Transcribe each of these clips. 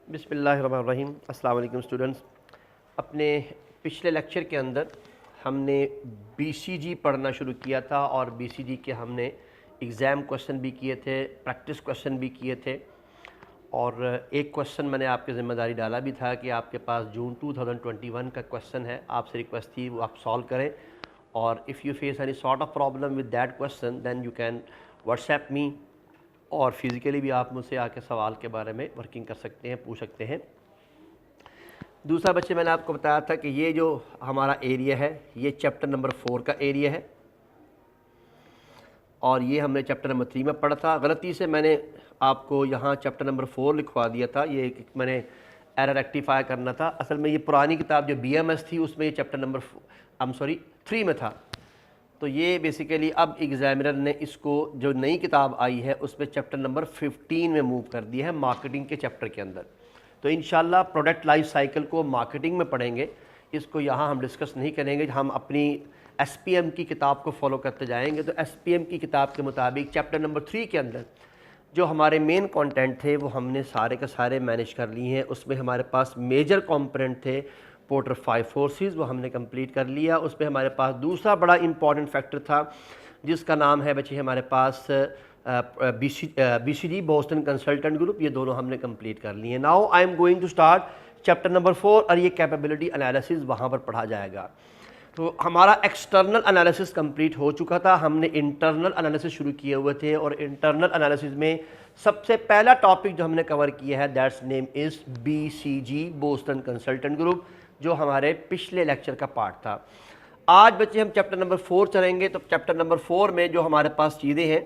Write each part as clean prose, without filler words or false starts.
बिस्मिल्लाहिर्रहमानिर्रहीम। अस्सलाम वालेकुम स्टूडेंट्स। अपने पिछले लेक्चर के अंदर हमने बीसीजी पढ़ना शुरू किया था और बीसीजी के हमने एग्ज़ाम क्वेश्चन भी किए थे, प्रैक्टिस क्वेश्चन भी किए थे और एक क्वेश्चन मैंने आपकी ज़िम्मेदारी डाला भी था कि आपके पास जून 2021 का क्वेश्चन है, आपसे रिक्वेस्ट थी वो आप सॉल्व करें और if you face any sort of problem with that question then you can WhatsApp me और फिज़िकली भी आप मुझसे आके सवाल के बारे में वर्किंग कर सकते हैं, पूछ सकते हैं। दूसरा बच्चे मैंने आपको बताया था कि ये जो हमारा एरिया है ये चैप्टर नंबर 4 का एरिया है और ये हमने चैप्टर नंबर 3 में पढ़ा था। गलती से मैंने आपको यहाँ चैप्टर नंबर 4 लिखवा दिया था, ये मैंने एरर रेक्टिफाई करना था। असल में ये पुरानी किताब जो BMS थी उसमें ये चैप्टर नंबर 3 में था। तो ये बेसिकली अब एग्जामिनर ने इसको जो नई किताब आई है उसमें चैप्टर नंबर 15 में मूव कर दिया है, मार्केटिंग के चैप्टर के अंदर। तो इंशाल्लाह प्रोडक्ट लाइफ साइकिल को मार्केटिंग में पढ़ेंगे, इसको यहाँ हम डिस्कस नहीं करेंगे। हम अपनी SPM की किताब को फॉलो करते जाएंगे। तो SPM की किताब के मुताबिक चैप्टर नंबर 3 के अंदर जो हमारे मेन कंटेंट थे वो हमने सारे के सारे मैनेज कर लिए हैं। उसमें हमारे पास मेजर कंपोनेंट थे पोर्टर 5 फोर्सेस, वो हमने कंप्लीट कर लिया। उसमें हमारे पास दूसरा बड़ा इंपॉर्टेंट फैक्टर था जिसका नाम है बच्चे हमारे पास BCG बोस्टन कंसल्टेंट ग्रुप, ये दोनों हमने कंप्लीट कर लिए। Now I am going to start chapter number 4 और ये कैपेबिलिटी एनालिसिस वहाँ पर पढ़ा जाएगा। तो हमारा एक्सटर्नल एनालिसिस कंप्लीट हो चुका था, हमने इंटरनल एनालिसिस शुरू किए हुए थे और इंटरनल एनालिसिस में सबसे पहला टॉपिक जो हमने कवर किया है that's name is BCG Boston consultant group, जो हमारे पिछले लेक्चर का पार्ट था। आज बच्चे हम चैप्टर नंबर 4 चलेंगे। तो चैप्टर नंबर 4 में जो हमारे पास चीज़ें हैं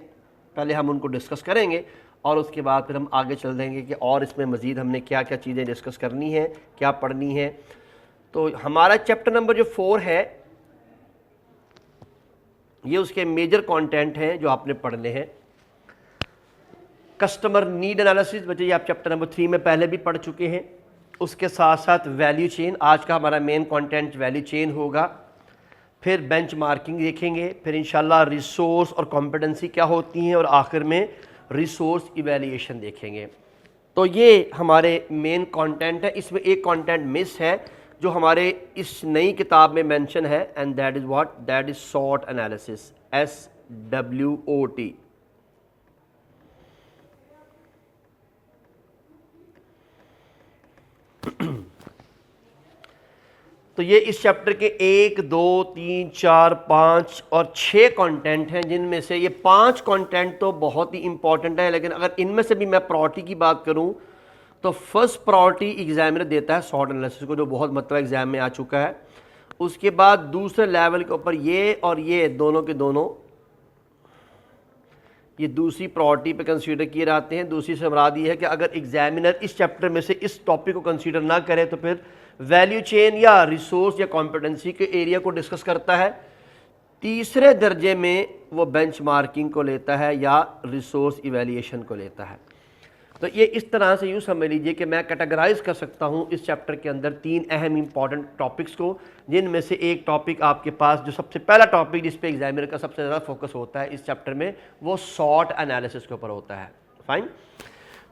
पहले हम उनको डिस्कस करेंगे और उसके बाद फिर हम आगे चल देंगे कि और इसमें मज़ीद हमने क्या क्या चीज़ें डिस्कस करनी है, क्या पढ़नी है। तो हमारा चैप्टर नंबर जो 4 है ये उसके मेजर कंटेंट हैं जो आपने पढ़ने हैं। कस्टमर नीड एनालिसिस बच्चे ये आप चैप्टर नंबर 3 में पहले भी पढ़ चुके हैं। उसके साथ साथ वैल्यू चेन, आज का हमारा मेन कंटेंट वैल्यू चेन होगा। फिर बेंचमार्किंग देखेंगे, फिर इंशाल्लाह रिसोर्स और कॉम्पिटेंसी क्या होती हैं और आखिर में रिसोर्स इवैल्यूएशन देखेंगे। तो ये हमारे मेन कंटेंट है। इसमें एक कंटेंट मिस है जो हमारे इस नई किताब में मेंशन है and that is what, that is SWOT analysis, SWOT। तो ये इस चैप्टर के 1, 2, 3, 4, 5 और 6 कंटेंट हैं, जिनमें से ये 5 कंटेंट तो बहुत ही इंपॉर्टेंट है। लेकिन अगर इनमें से भी मैं प्रायोरिटी की बात करूं तो फर्स्ट प्रायोरिटी एग्जामिनर देता है SWOT एनालिसिस को, जो बहुत मतलब एग्जाम में आ चुका है। उसके बाद दूसरे लेवल के ऊपर ये और ये दोनों के दोनों ये दूसरी प्रायोरिटी पे कंसीडर किए जाते हैं। दूसरी से मुराद ये है कि अगर एग्जामिनर इस चैप्टर में से इस टॉपिक को कंसीडर ना करे तो फिर वैल्यू चेन या रिसोर्स या कॉम्पिटेंसी के एरिया को डिस्कस करता है। तीसरे दर्जे में वो बेंचमार्किंग को लेता है या रिसोर्स इवैल्यूएशन को लेता है। तो ये इस तरह से यूँ समझ लीजिए कि मैं कैटेगराइज कर सकता हूँ इस चैप्टर के अंदर 3 अहम इंपॉर्टेंट टॉपिक्स को, जिनमें से एक टॉपिक आपके पास जो सबसे पहला टॉपिक जिस पे एग्जामिनर का सबसे ज़्यादा फोकस होता है इस चैप्टर में वो SWOT एनालिसिस के ऊपर होता है। फाइन।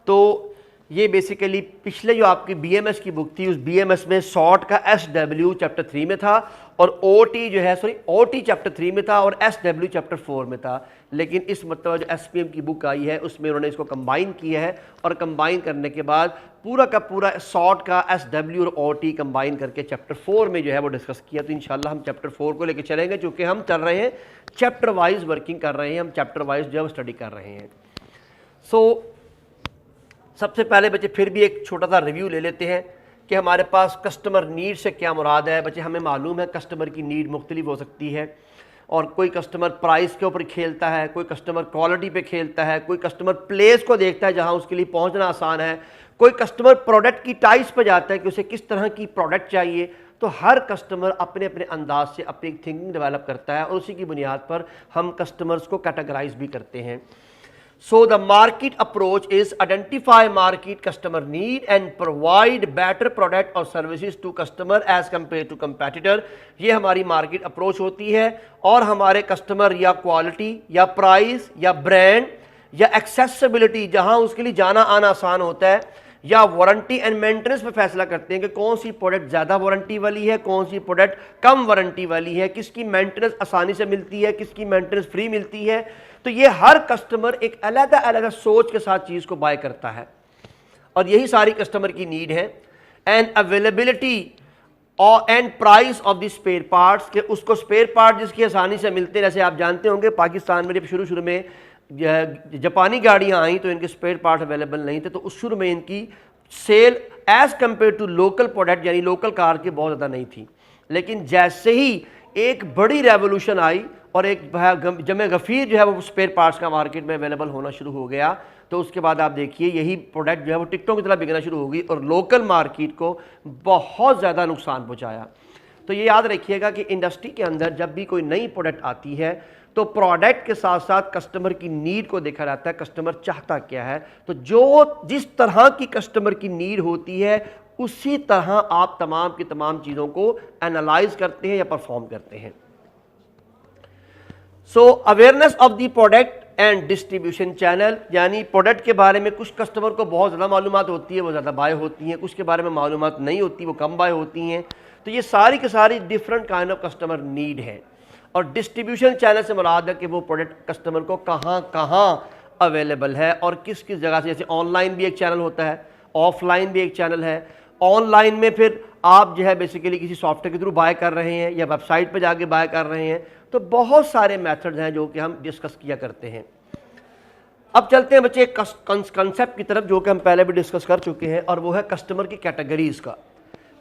तो ये बेसिकली पिछले जो आपकी BMS की बुक थी उस BMS में SWOT का SW चैप्टर 3 में था और OT चैप्टर 3 में था और SW चैप्टर 4 में था। लेकिन इस मतलब जो SPM की बुक आई है उसमें उन्होंने इसको कंबाइन किया है और कंबाइन करने के बाद पूरा का पूरा SWOT का SW और OT कंबाइन करके चैप्टर 4 में जो है वो डिस्कस किया। तो इंशाल्लाह हम चैप्टर 4 को लेकर चलेंगे, चूँकि हम चल रहे हैं चैप्टर वाइज वर्किंग कर रहे हैं, हम चैप्टर वाइज जो है स्टडी कर रहे हैं। सबसे पहले बच्चे फिर भी एक छोटा सा रिव्यू ले लेते हैं कि हमारे पास कस्टमर नीड से क्या मुराद है। बच्चे हमें मालूम है कस्टमर की नीड मुख्तलिफ हो सकती है और कोई कस्टमर प्राइस के ऊपर खेलता है, कोई कस्टमर क्वालिटी पे खेलता है, कोई कस्टमर प्लेस को देखता है जहां उसके लिए पहुंचना आसान है, कोई कस्टमर प्रोडक्ट की टाइप्स पे जाता है कि उसे किस तरह की प्रोडक्ट चाहिए। तो हर कस्टमर अपने अपने अंदाज से अपनी थिंकिंग डेवलप करता है और उसी की बुनियाद पर हम कस्टमर्स को कैटेगराइज भी करते हैं। So the market approach is identify market customer need and provide better product or services to customer as compared to competitor। ये हमारी मार्केट अप्रोच होती है और हमारे कस्टमर या क्वालिटी या प्राइस या ब्रांड या एक्सेसिबिलिटी जहां उसके लिए जाना आना आसान होता है या वारंटी एंड मेंटेनेंस पे फैसला करते हैं कि कौन सी प्रोडक्ट ज़्यादा वारंटी वाली है, कौन सी प्रोडक्ट कम वारंटी वाली है, किसकी मेंटेनेंस आसानी से मिलती है, किसकी मेंटेनेंस फ्री मिलती है। तो ये हर कस्टमर एक अलग अलग सोच के साथ चीज़ को बाय करता है और यही सारी कस्टमर की नीड है। एंड अवेलेबिलिटी और and price of the spare parts, के उसको स्पेयर पार्ट जिसकी आसानी से मिलते हैं। जैसे आप जानते होंगे पाकिस्तान में जब शुरू में जापानी गाड़ियां आई तो इनके स्पेयर पार्ट अवेलेबल नहीं थे, तो उस शुरू में इनकी sale as compare to local product यानी लोकल कार की बहुत ज़्यादा नहीं थी। लेकिन जैसे ही एक बड़ी रेवोल्यूशन आई और एक जमे गफ़ीर जो है वो स्पेयर पार्ट्स का मार्केट में अवेलेबल होना शुरू हो गया, तो उसके बाद आप देखिए यही प्रोडक्ट जो है वो टिकटों की तरह बिकना शुरू होगी और लोकल मार्केट को बहुत ज़्यादा नुकसान पहुंचाया। तो ये याद रखिएगा कि इंडस्ट्री के अंदर जब भी कोई नई प्रोडक्ट आती है तो प्रोडक्ट के साथ साथ कस्टमर की नीड को देखा जाता है, कस्टमर चाहता क्या है। तो जो जिस तरह की कस्टमर की नीड होती है उसी तरह आप तमाम की तमाम चीज़ों को एनालाइज करते हैं या परफॉर्म करते हैं। So awareness of the product and distribution channel, यानी प्रोडक्ट के बारे में कुछ कस्टमर को बहुत ज़्यादा मालूमात होती है, वो ज़्यादा बाय होती हैं, कुछ के बारे में मालूमात नहीं होती, वो कम बाय होती हैं। तो ये सारी की सारी different kind of customer need है। और डिस्ट्रीब्यूशन चैनल से मुराद है कि वो प्रोडक्ट कस्टमर को कहाँ कहाँ अवेलेबल है और किस किस जगह से। जैसे ऑनलाइन भी एक चैनल होता है, ऑफलाइन भी एक चैनल है। ऑनलाइन में फिर आप जो है बेसिकली किसी सॉफ्टवेयर के थ्रू बाय कर रहे हैं या वेबसाइट पर जाके बाय कर रहे हैं। तो बहुत सारे मेथड्स हैं जो कि हम डिस्कस किया करते हैं। अब चलते हैं बच्चे कंसेप्ट की तरफ जो कि हम पहले भी डिस्कस कर चुके हैं, और वो है कस्टमर की कैटेगरीज का।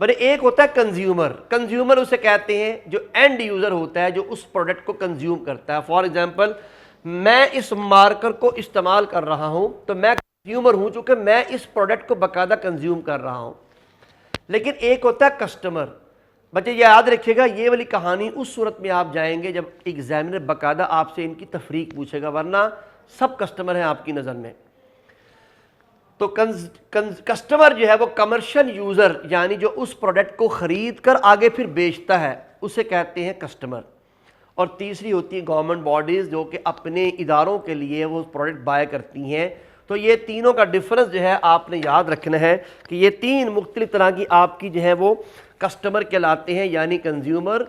बड़े एक होता है कंज्यूमर, कंज्यूमर उसे कहते हैं जो एंड यूजर होता है, जो उस प्रोडक्ट को कंज्यूम करता है। फॉर एग्जांपल मैं इस मार्कर को इस्तेमाल कर रहा हूं तो मैं कंज्यूमर हूं चूंकि मैं इस प्रोडक्ट को बाकायदा कंज्यूम कर रहा हूं। लेकिन एक होता है कस्टमर। बच्चे याद रखिएगा ये वाली कहानी उस सूरत में आप जाएंगे जब एग्जामिनर बाकायदा आपसे इनकी तफरीक पूछेगा, वरना सब कस्टमर हैं आपकी नज़र में। तो कस्टमर जो है वो कमर्शियल यूज़र यानी जो उस प्रोडक्ट को ख़रीद कर आगे फिर बेचता है उसे कहते हैं कस्टमर। और तीसरी होती है गवर्नमेंट बॉडीज़ जो कि अपने इदारों के लिए वो प्रोडक्ट बाय करती हैं। तो ये तीनों का डिफरेंस जो है आपने याद रखना है कि ये तीन मुख्तलिफ तरह की आपकी जो है वो कस्टमर कहलाते हैं, यानी कंज्यूमर,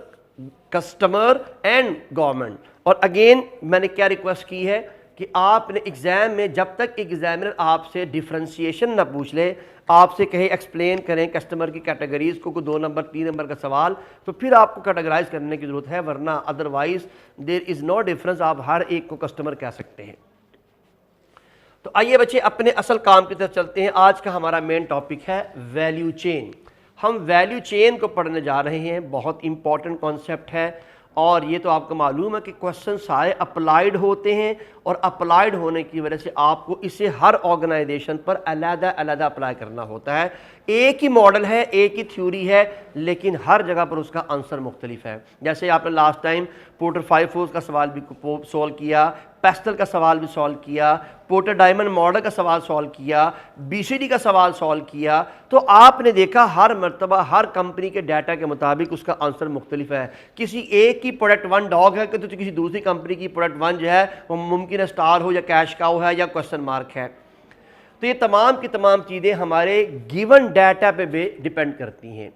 कस्टमर एंड गवर्नमेंट। और अगेन मैंने क्या रिक्वेस्ट की है कि आपने एग्ज़ाम में जब तक एग्जामिनर आपसे डिफ्रेंशिएशन ना पूछ ले, आपसे कहे एक्सप्लेन करें कस्टमर की कैटेगरीज को 2 नंबर 3 नंबर का सवाल, तो फिर आपको कैटेगराइज करने की ज़रूरत है, वरना otherwise there is no difference, आप हर एक को कस्टमर कह सकते हैं। तो आइए बच्चे अपने असल काम की तरफ चलते हैं। आज का हमारा मेन टॉपिक है वैल्यू चेन। हम वैल्यू चेन को पढ़ने जा रहे हैं, बहुत इंपॉर्टेंट कॉन्सेप्ट है। और ये तो आपको मालूम है कि क्वेश्चन सारे अप्लाइड होते हैं और अप्लाइड होने की वजह से आपको इसे हर ऑर्गेनाइजेशन पर अलग अलग अप्लाई करना होता है। एक ही मॉडल है, एक ही थ्योरी है, लेकिन हर जगह पर उसका आंसर मुख्तलिफ है। जैसे आपने लास्ट टाइम पोर्टर 5 फोर्स का सवाल भी सॉल्व किया, पेस्टल का सवाल भी सॉल्व किया, पोर्टर डायमंड मॉडल का सवाल सॉल्व किया, बीसीडी का सवाल सॉल्व किया। तो आपने देखा हर मरतबा हर कंपनी के डाटा के मुताबिक उसका आंसर मुख्तलिफ है। किसी एक की प्रोडक्ट 1 डॉग है तो किसी दूसरी कंपनी की प्रोडक्ट 1 जो है वो मुमकिन है स्टार हो या कैश काउ है या क्वेश्चन मार्क है। तो ये तमाम की तमाम चीज़ें हमारे गिवन डाटा पे भी डिपेंड करती हैं।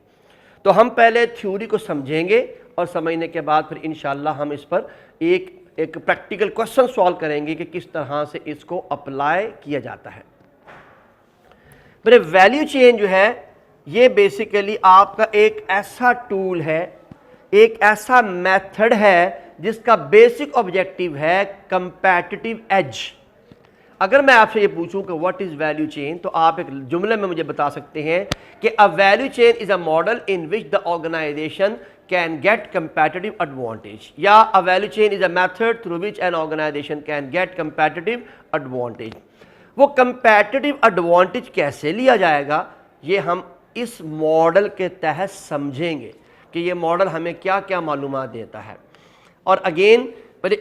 तो हम पहले थ्योरी को समझेंगे और समझने के बाद फिर इंशाल्लाह हम इस पर एक प्रैक्टिकल क्वेश्चन सॉल्व करेंगे कि किस तरह से इसको अप्लाई किया जाता है। मेरे वैल्यू चेन जो है ये बेसिकली आपका एक ऐसा टूल है, एक ऐसा मेथड है जिसका बेसिक ऑब्जेक्टिव है कंपैटिटिव एज। अगर मैं आपसे ये पूछूं कि व्हाट इज वैल्यू चेन, तो आप एक जुमले में मुझे बता सकते हैं कि a value chain is a model in which the organization can get competitive advantage, या a value chain is a method through which an organization can get competitive advantage। वो competitive advantage कैसे लिया जाएगा ये हम इस मॉडल के तहत समझेंगे कि ये मॉडल हमें क्या क्या मालूमात देता है। और अगेन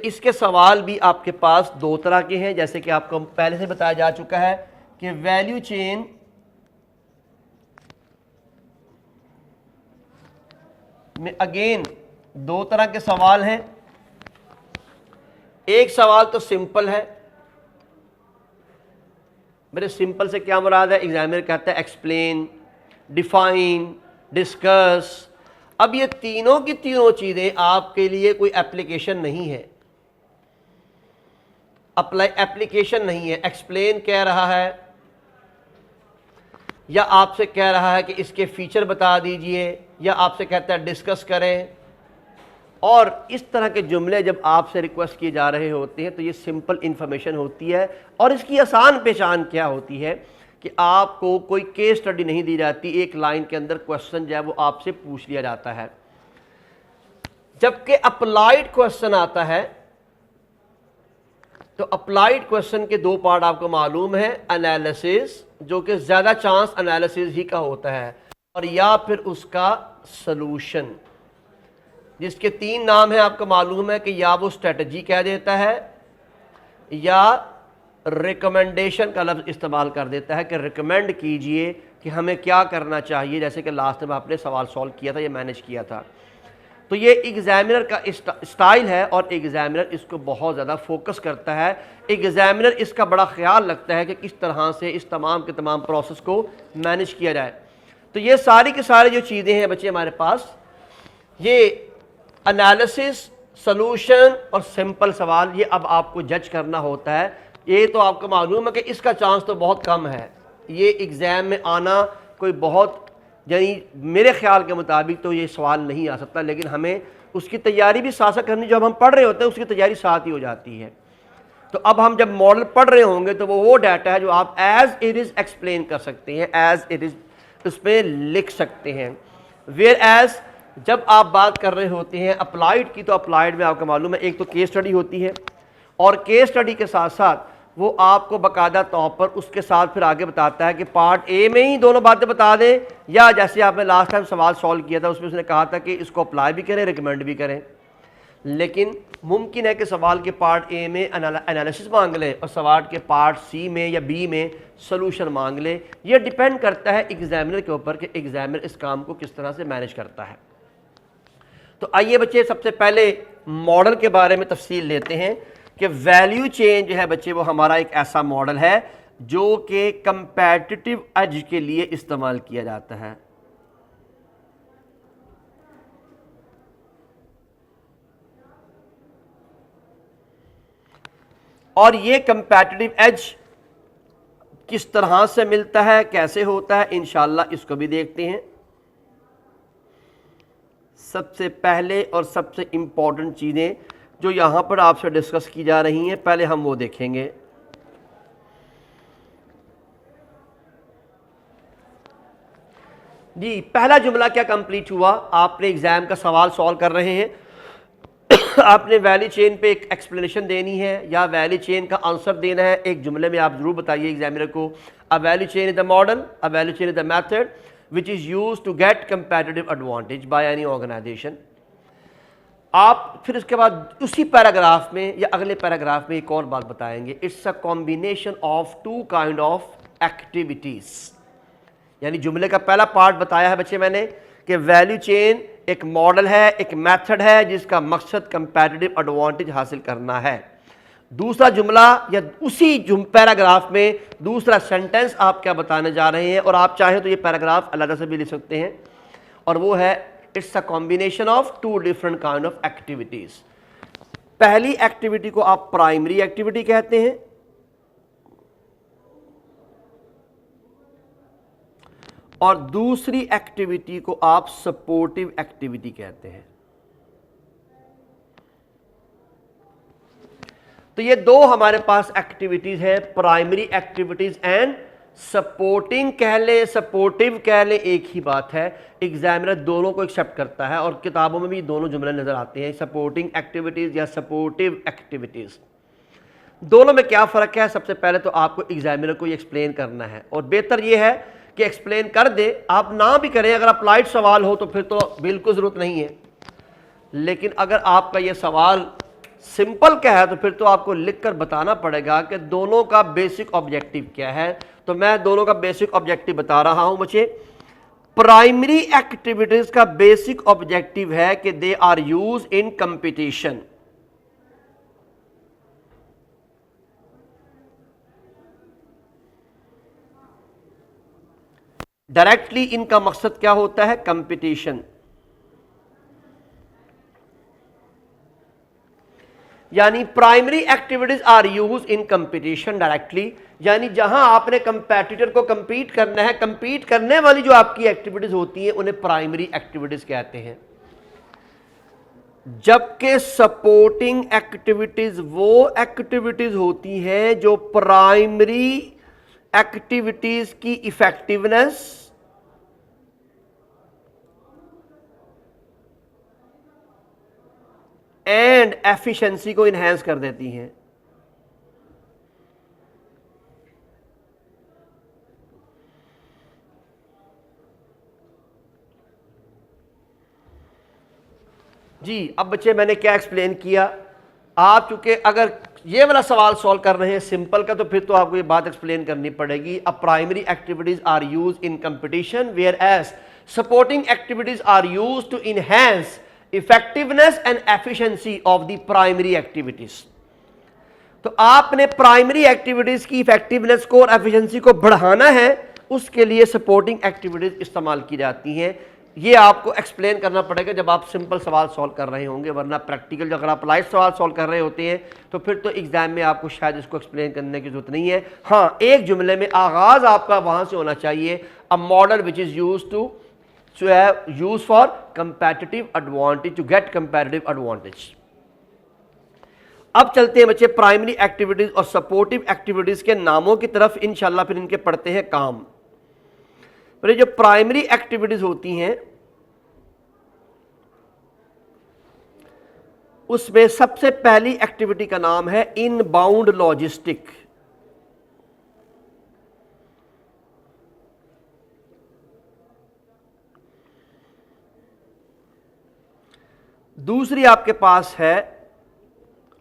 इसके सवाल भी आपके पास 2 तरह के हैं, जैसे कि आपको पहले से बताया जा चुका है कि वैल्यू चेन में अगेन 2 तरह के सवाल हैं। एक सवाल तो सिंपल है, मेरे सिंपल से क्या मुराद है? एग्जामिनर कहता है एक्सप्लेन, डिफाइन, डिस्कस। अब ये तीनों की तीनों चीजें आपके लिए कोई एप्लीकेशन नहीं है, अप्लाई एप्लीकेशन नहीं है। एक्सप्लेन कह रहा है या आपसे कह रहा है कि इसके फीचर बता दीजिए, या आपसे कहता है डिस्कस करें, और इस तरह के जुमले जब आपसे रिक्वेस्ट किए जा रहे होते हैं तो ये सिंपल इंफॉर्मेशन होती है। और इसकी आसान पहचान क्या होती है कि आपको कोई केस स्टडी नहीं दी जाती, एक लाइन के अंदर क्वेश्चन जो है वो आपसे पूछ लिया जाता है। जबकि अप्लाइड क्वेश्चन आता है तो अप्लाइड क्वेश्चन के दो पार्ट आपको मालूम है, एनालिसिस, जो कि ज्यादा चांस एनालिसिस ही का होता है, और या फिर उसका सॉल्यूशन, जिसके तीन नाम है आपको मालूम है कि या वो स्ट्रेटजी कह देता है या रिकमेंडेशन का लफ्ज़ इस्तेमाल कर देता है कि रिकमेंड कीजिए कि हमें क्या करना चाहिए, जैसे कि लास्ट में आपने सवाल सॉल्व किया था या मैनेज किया था। तो ये एग्जामिनर का स्टाइल है और एग्जामिनर इसको बहुत ज़्यादा फोकस करता है। एग्जामिनर इसका बड़ा ख्याल रखता है कि किस तरह से इस तमाम के तमाम प्रोसेस को मैनेज किया जाए। तो ये सारी की सारी जो चीज़ें हैं बच्चे हमारे पास, ये एनालिसिस, सॉल्यूशन और सिंपल सवाल, ये अब आपको जज करना होता है। ये तो आपको मालूम है कि इसका चांस तो बहुत कम है, ये एग्ज़ाम में आना कोई बहुत, यानी मेरे ख्याल के मुताबिक तो ये सवाल नहीं आ सकता, लेकिन हमें उसकी तैयारी भी साथ साथ करनी, जब हम पढ़ रहे होते हैं उसकी तैयारी साथ ही हो जाती है। तो अब हम जब मॉडल पढ़ रहे होंगे तो वो डाटा है जो आप एज इट इज़ एक्सप्लेन कर सकते हैं, एज इट इज़ उस पर लिख सकते हैं। वेयर एज जब आप बात कर रहे होते हैं अप्लाइड की, तो अप्लाइड में आपको मालूम है एक तो केस स्टडी होती है, और केस स्टडी के साथ साथ वो आपको बाकायदा तौर पर उसके साथ फिर आगे बताता है कि पार्ट ए में ही दोनों बातें बता दें, या जैसे आपने लास्ट टाइम सवाल सॉल्व किया था उसमें उसने कहा था कि इसको अप्लाई भी करें, रिकमेंड भी करें। लेकिन मुमकिन है कि सवाल के पार्ट ए में एनालिसिस मांग ले और सवाल के पार्ट सी में या बी में सॉल्यूशन मांग ले। ये डिपेंड करता है एग्जामिनर के ऊपर कि एग्जामिनर इस काम को किस तरह से मैनेज करता है। तो आइए बच्चे सबसे पहले मॉडल के बारे में तफसील लेते हैं कि वैल्यू चेन जो है बच्चे वो हमारा एक ऐसा मॉडल है जो कि कंपैटिटिव एज के लिए इस्तेमाल किया जाता है। और ये कंपैटिटिव एज किस तरह से मिलता है, कैसे होता है, इंशाल्लाह इसको भी देखते हैं। सबसे पहले और सबसे इम्पॉर्टेंट चीज़ें जो यहाँ पर आपसे डिस्कस की जा रही हैं, पहले हम वो देखेंगे। जी, पहला जुमला क्या कंप्लीट हुआ? आपने एग्जाम का सवाल सॉल्व कर रहे हैं, आपने वैल्यू चेन पे एक एक्सप्लेनेशन देनी है या वैल्यू चेन का आंसर देना है। एक जुमले में आप जरूर बताइए एग्जामिनर को, a value chain is the model, a value chain is the method which is used to get competitive advantage by any organization. आप फिर उसके बाद उसी पैराग्राफ में या अगले पैराग्राफ में एक और बात बताएंगे, it's a combination of two kind of activities. यानी जुमले का पहला पार्ट बताया है बच्चे मैंने कि वैल्यू चेन एक मॉडल है, एक मेथड है जिसका मकसद कंपैटिटिव एडवांटेज हासिल करना है। दूसरा जुमला या उसी पैराग्राफ में दूसरा सेंटेंस आप क्या बताने जा रहे हैं, और आप चाहें तो ये पैराग्राफ अलग से भी लिख सकते हैं, और वो है it's a combination of two different kind of activities. पहली एक्टिविटी को आप प्राइमरी एक्टिविटी कहते हैं, और दूसरी एक्टिविटी को आप सपोर्टिव एक्टिविटी कहते हैं। तो ये दो हमारे पास एक्टिविटीज है, प्राइमरी एक्टिविटीज एंड सपोर्टिंग कह ले, सपोर्टिव कह ले, एक ही बात है। एग्जामिनर दोनों को एक्सेप्ट करता है और किताबों में भी दोनों जुमले नजर आते हैं, सपोर्टिंग एक्टिविटीज या सपोर्टिव एक्टिविटीज। दोनों में क्या फर्क है? सबसे पहले तो आपको एग्जामिनर को एक्सप्लेन करना है, और बेहतर यह है कि एक्सप्लेन कर दे, आप ना भी करें। अगर अप्लाइड सवाल हो तो फिर तो बिल्कुल जरूरत नहीं है, लेकिन अगर आपका यह सवाल सिंपल का है तो फिर तो आपको लिखकर बताना पड़ेगा कि दोनों का बेसिक ऑब्जेक्टिव क्या है। तो मैं दोनों का बेसिक ऑब्जेक्टिव बता रहा हूं बच्चे। प्राइमरी एक्टिविटीज का बेसिक ऑब्जेक्टिव है कि they are use in competition. Directly इनका मकसद क्या होता है? कंपटीशन, यानी primary activities are use in competition directly, यानी जहां आपने कंपेटिटर को कंपीट करना है, कंपीट करने वाली जो आपकी एक्टिविटीज होती हैं उन्हें प्राइमरी एक्टिविटीज कहते हैं। जबकि सपोर्टिंग एक्टिविटीज वो एक्टिविटीज होती हैं जो प्राइमरी एक्टिविटीज की इफेक्टिवनेस एंड एफिशिएंसी को इनहेंस कर देती हैं। जी, अब बच्चे मैंने क्या एक्सप्लेन किया, आप चूंकि अगर ये वाला सवाल सॉल्व कर रहे हैं सिंपल का, तो फिर तो आपको ये बात एक्सप्लेन करनी पड़ेगी। अब primary activities are use in competition whereas supporting activities are use to enhance effectiveness and efficiency of the primary activities. तो आपने प्राइमरी एक्टिविटीज की इफेक्टिवनेस को और एफिशिएंसी को बढ़ाना है, उसके लिए सपोर्टिंग एक्टिविटीज इस्तेमाल की जाती हैं। ये आपको एक्सप्लेन करना पड़ेगा जब आप सिंपल सवाल सॉल्व कर रहे होंगे, वरना प्रैक्टिकल अगर आप लाइट सवाल सॉल्व कर रहे होते हैं तो फिर तो एग्जाम में आपको शायद इसको एक्सप्लेन करने की जरूरत नहीं है। हाँ, एक जुमले में आगाज आपका वहां से होना चाहिए, a model which is use to use for competitive advantage, to get competitive advantage. अब चलते हैं बच्चे प्राइमरी एक्टिविटीज और सपोर्टिव एक्टिविटीज के नामों की तरफ, इंशाल्लाह फिर इनके पढ़ते हैं काम। पर ये जो प्राइमरी एक्टिविटीज होती हैं उसमें सबसे पहली एक्टिविटी का नाम है इनबाउंड लॉजिस्टिक। दूसरी आपके पास है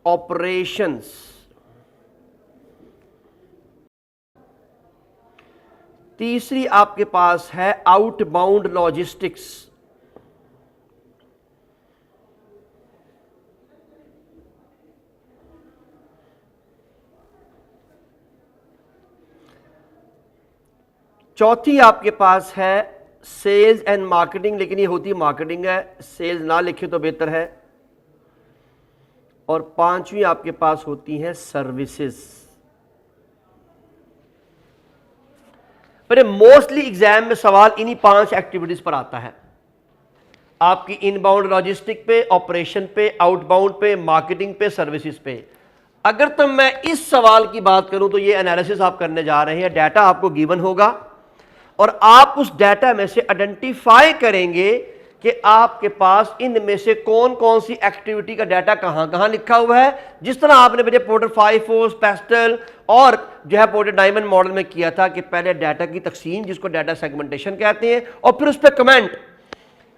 ऑपरेशंस, तीसरी आपके पास है आउटबाउंड लॉजिस्टिक्स, चौथी आपके पास है सेल्स एंड मार्केटिंग, लेकिन ये होती मार्केटिंग है, सेल्स ना लिखे तो बेहतर है। और पांचवी आपके पास होती है सर्विसेज। पर मोस्टली एग्जाम में सवाल इन्हीं 5 एक्टिविटीज पर आता है, आपकी इनबाउंड लॉजिस्टिक पे, ऑपरेशन पे, आउटबाउंड पे, मार्केटिंग पे, सर्विसेज पे। अगर तो मैं इस सवाल की बात करूं तो ये एनालिसिस आप करने जा रहे हैं, डाटा आपको गिवन होगा और आप उस डाटा में से आइडेंटिफाई करेंगे कि आपके पास इनमें से कौन कौन सी एक्टिविटी का डाटा कहां कहां लिखा हुआ है। जिस तरह आपने बच्चे पोर्टर 5 फोर्स, पेस्टल और जो है पोर्टर डायमंड मॉडल में किया था कि पहले डाटा की तकसीम, जिसको डाटा सेगमेंटेशन कहते हैं, और फिर उस पर कमेंट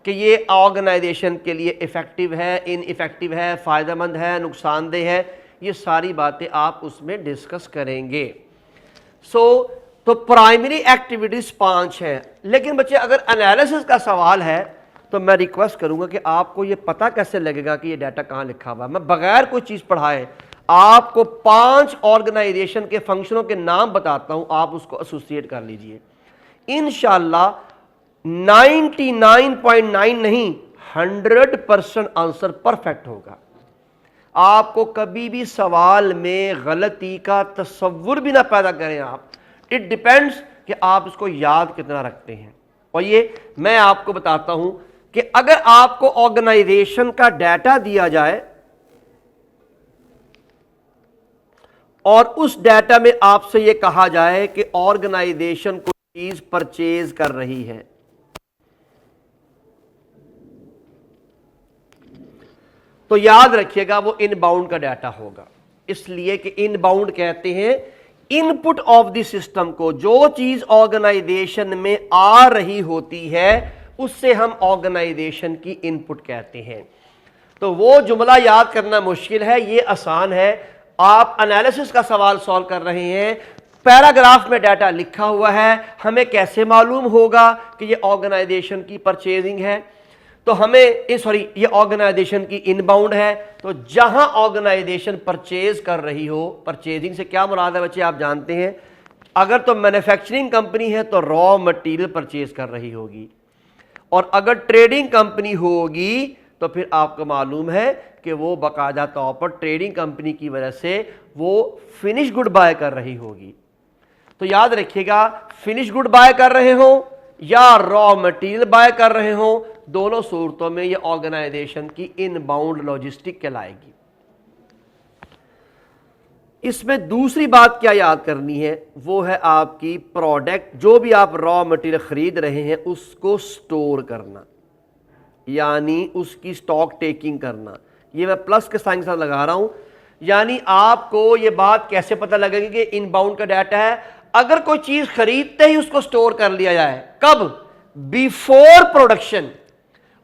कि ये ऑर्गेनाइजेशन के लिए इफेक्टिव है, इनइफेक्टिव है, फायदेमंद है, नुकसानदेह है, ये सारी बातें आप उसमें डिस्कस करेंगे। तो प्राइमरी एक्टिविटीज 5 है। लेकिन बच्चे अगर एनालिसिस का सवाल है तो मैं रिक्वेस्ट करूंगा कि आपको ये पता कैसे लगेगा कि ये डाटा कहां लिखा हुआ है। मैं बगैर कोई चीज पढ़ाए आपको 5 ऑर्गेनाइजेशन के फंक्शनों के नाम बताता हूं, आप उसको एसोसिएट कर लीजिए। इंशाल्लाह 99.9 नहीं 100% आंसर परफेक्ट होगा। आपको कभी भी सवाल में गलती का तस्वुर भी ना पैदा करें आप। इट डिपेंड्स कि आप इसको याद कितना रखते हैं। और ये मैं आपको बताता हूं कि अगर आपको ऑर्गेनाइजेशन का डाटा दिया जाए और उस डाटा में आपसे यह कहा जाए कि ऑर्गेनाइजेशन कोई चीज परचेज कर रही है, तो याद रखिएगा वो इनबाउंड का डाटा होगा। इसलिए कि इनबाउंड कहते हैं इनपुट ऑफ द सिस्टम को, जो चीज ऑर्गेनाइजेशन में आ रही होती है उससे हम ऑर्गेनाइजेशन की इनपुट कहते हैं। तो वो जुमला याद करना मुश्किल है, ये आसान है। आप एनालिसिस का सवाल सॉल्व कर रहे हैं, पैराग्राफ में डाटा लिखा हुआ है, हमें कैसे मालूम होगा कि ये ऑर्गेनाइजेशन की परचेजिंग है? तो हमें ये ऑर्गेनाइजेशन की इनबाउंड है। तो जहां ऑर्गेनाइजेशन परचेज कर रही हो, परचेजिंग से क्या मुराद है बच्चे आप जानते हैं, अगर तो मैन्युफैक्चरिंग कंपनी है तो रॉ मटेरियल परचेज कर रही होगी, और अगर ट्रेडिंग कंपनी होगी तो फिर आपको मालूम है कि वो बाकायदा तौर पर ट्रेडिंग कंपनी की वजह से वो फिनिश गुड बाय कर रही होगी। तो याद रखिएगा, फिनिश गुड बाय कर रहे हो या रॉ मटेरियल बाय कर रहे हो, दोनों सूरतों में ये ऑर्गेनाइजेशन की इनबाउंड लॉजिस्टिक कहलाएगी। इसमें दूसरी बात क्या याद करनी है, वो है आपकी प्रोडक्ट, जो भी आप रॉ मटेरियल खरीद रहे हैं उसको स्टोर करना, यानी उसकी स्टॉक टेकिंग करना। ये मैं प्लस के साइन के साथ लगा रहा हूं, यानी आपको ये बात कैसे पता लगेगी कि इनबाउंड का डाटा है, अगर कोई चीज खरीदते ही उसको स्टोर कर लिया जाए। कब? बिफोर प्रोडक्शन,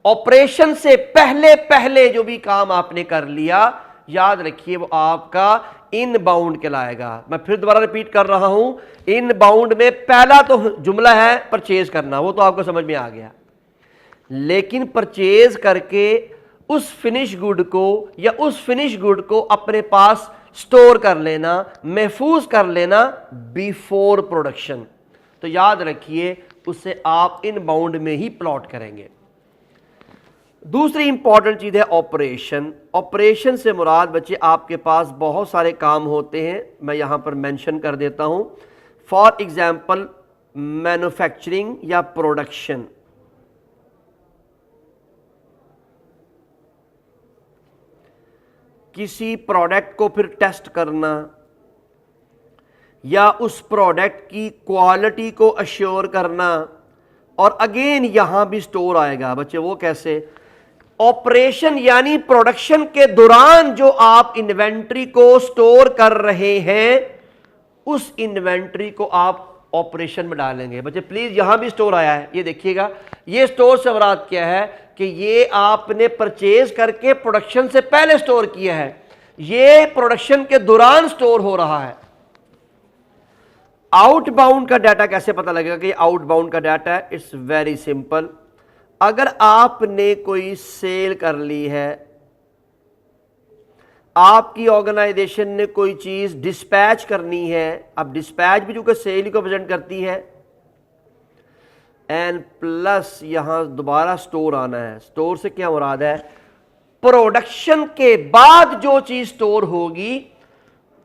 ऑपरेशन से पहले पहले जो भी काम आपने कर लिया, याद रखिए वो आपका इनबाउंड कहलाएगा। मैं फिर दोबारा रिपीट कर रहा हूं, इनबाउंड में पहला तो जुमला है परचेज करना, वो तो आपको समझ में आ गया, लेकिन परचेज करके उस फिनिश गुड को या उस फिनिश गुड को अपने पास स्टोर कर लेना, महफूज कर लेना बिफोर प्रोडक्शन, तो याद रखिए उसे आप इनबाउंड में ही प्लॉट करेंगे। दूसरी इंपॉर्टेंट चीज है ऑपरेशन। ऑपरेशन से मुराद बच्चे आपके पास बहुत सारे काम होते हैं, मैं यहां पर मेंशन कर देता हूं। फॉर एग्जांपल मैन्युफैक्चरिंग या प्रोडक्शन, किसी प्रोडक्ट को फिर टेस्ट करना या उस प्रोडक्ट की क्वालिटी को अश्योर करना, और अगेन यहां भी स्टोर आएगा बच्चे। वो कैसे? ऑपरेशन यानी प्रोडक्शन के दौरान जो आप इन्वेंट्री को स्टोर कर रहे हैं, उस इन्वेंट्री को आप ऑपरेशन में डालेंगे। बच्चे प्लीज यहां भी स्टोर आया है, ये देखिएगा। ये स्टोर से मुराद क्या है कि ये आपने परचेज करके प्रोडक्शन से पहले स्टोर किया है, ये प्रोडक्शन के दौरान स्टोर हो रहा है। आउटबाउंड का डाटा कैसे पता लगेगा कि आउटबाउंड का डाटा है? It's very simple. अगर आपने कोई सेल कर ली है, आपकी ऑर्गेनाइजेशन ने कोई चीज डिस्पैच करनी है, अब डिस्पैच भी चूंकि सेल को प्रेजेंट करती है, एंड प्लस यहां दोबारा स्टोर आना है। स्टोर से क्या मुराद है? प्रोडक्शन के बाद जो चीज स्टोर होगी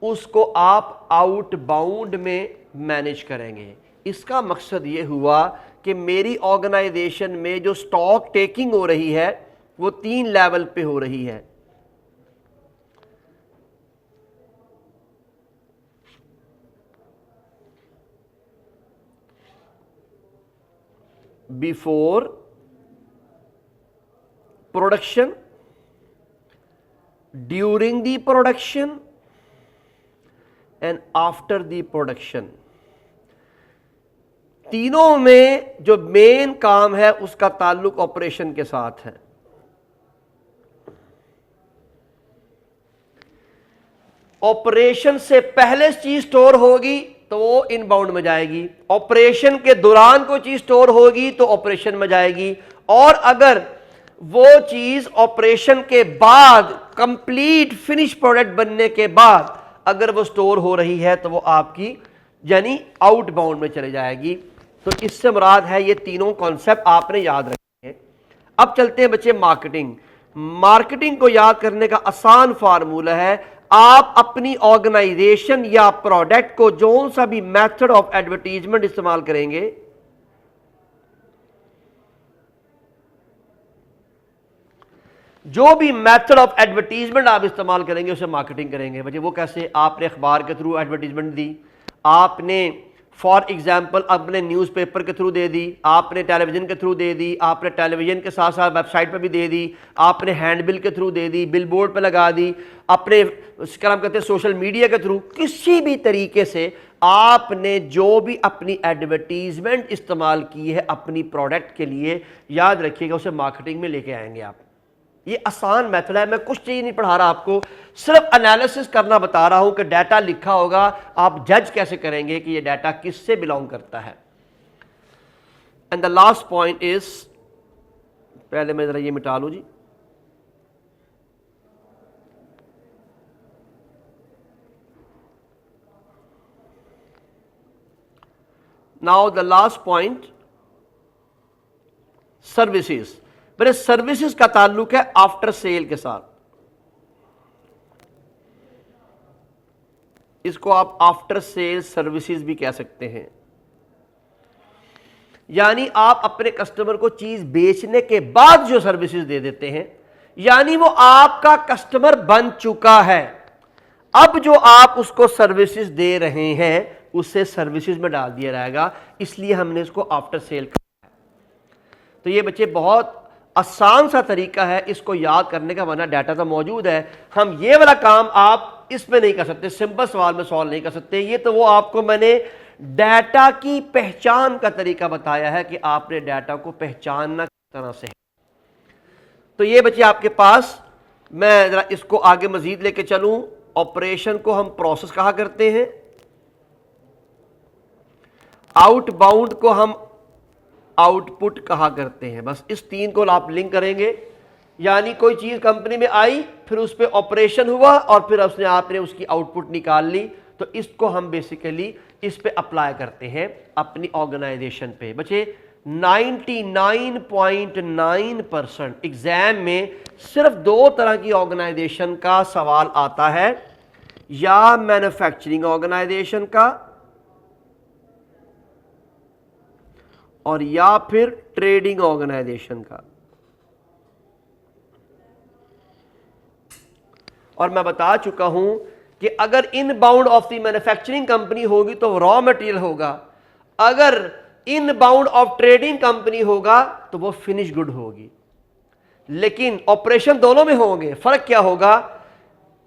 उसको आप आउटबाउंड में मैनेज करेंगे। इसका मकसद यह हुआ कि मेरी ऑर्गेनाइजेशन में जो स्टॉक टेकिंग हो रही है वो 3 लेवल पे हो रही है। Before production, during the production and after the production. तीनों में जो मेन काम है उसका ताल्लुक ऑपरेशन के साथ है। ऑपरेशन से पहले चीज स्टोर होगी तो वो इनबाउंड में जाएगी, ऑपरेशन के दौरान कोई चीज स्टोर होगी तो ऑपरेशन में जाएगी, और अगर वो चीज ऑपरेशन के बाद कंप्लीट फिनिश प्रोडक्ट बनने के बाद अगर वो स्टोर हो रही है तो वो आपकी यानी आउटबाउंड में चले जाएगी। तो इससे मुराद है ये तीनों कॉन्सेप्ट आपने याद रखे हैं। अब चलते हैं बच्चे मार्केटिंग। मार्केटिंग को याद करने का आसान फार्मूला है, आप अपनी ऑर्गेनाइजेशन या प्रोडक्ट को जो सा भी मेथड ऑफ एडवर्टीजमेंट इस्तेमाल करेंगे, जो भी मेथड ऑफ एडवर्टीजमेंट आप इस्तेमाल करेंगे उसे मार्केटिंग करेंगे। बच्चे वो कैसे? आपने अखबार के थ्रू एडवर्टीजमेंट दी, आपने फॉर एग्जाम्पल अपने न्यूज़पेपर के थ्रू दे दी, आपने टेलीविजन के थ्रू दे दी, आपने टेलीविजन के साथ साथ वेबसाइट पर भी दे दी, आपने हैंडबिल के थ्रू दे दी, बिल बोर्ड पर लगा दी, अपने क्या नाम कहते हैं सोशल मीडिया के थ्रू, किसी भी तरीके से आपने जो भी अपनी एडवर्टीजमेंट इस्तेमाल की है अपनी प्रोडक्ट के लिए, याद रखिएगा उसे मार्केटिंग में लेके आएंगे आप। ये आसान मेथड है, मैं कुछ चीज नहीं पढ़ा रहा आपको, सिर्फ एनालिसिस करना बता रहा हूं कि डाटा लिखा होगा, आप जज कैसे करेंगे कि ये डाटा किससे बिलोंग करता है। And the last point is, पहले मैं जरा ये मिटा लूं जी, now the last point, services. मेरे सर्विसेज का ताल्लुक है आफ्टर सेल के साथ। इसको आप आफ्टर सेल सर्विसेज भी कह सकते हैं, यानी आप अपने कस्टमर को चीज बेचने के बाद जो सर्विसेज दे देते हैं, यानी वो आपका कस्टमर बन चुका है, अब जो आप उसको सर्विसेज दे रहे हैं उससे सर्विसेज में डाल दिया जाएगा, इसलिए हमने इसको आफ्टर सेल कहा है। तो ये बच्चे बहुत आसान सा तरीका है इसको याद करने का, वरना डाटा तो मौजूद है। हम ये वाला काम आप इसमें नहीं कर सकते, सिंपल सवाल में सॉल्व नहीं कर सकते। ये तो वो आपको मैंने डाटा की पहचान का तरीका बताया है कि आपने डाटा को पहचानना किस तरह से है। तो ये बच्चे आपके पास, मैं जरा इसको आगे मजीद लेके चलूं। ऑपरेशन को हम प्रोसेस कहा करते हैं, आउटबाउंड को हम आउटपुट कहा करते हैं। बस इस तीन को आप लिंक करेंगे, यानी कोई चीज कंपनी में आई, फिर उस पर ऑपरेशन हुआ और फिर उसने आपने उसकी आउटपुट निकाल ली, तो इसको हम बेसिकली इस पे अप्लाई करते हैं अपनी ऑर्गेनाइजेशन पे। बच्चे 99.9% एग्जाम में सिर्फ दो तरह की ऑर्गेनाइजेशन का सवाल आता है, या मैन्युफैक्चरिंग ऑर्गेनाइजेशन का और या फिर ट्रेडिंग ऑर्गेनाइजेशन का। और मैं बता चुका हूं कि अगर inbound of the manufacturing company होगी तो रॉ मटेरियल होगा, अगर इनबाउंड ऑफ ट्रेडिंग कंपनी होगा तो वो फिनिश गुड होगी। लेकिन ऑपरेशन दोनों में होंगे। फर्क क्या होगा,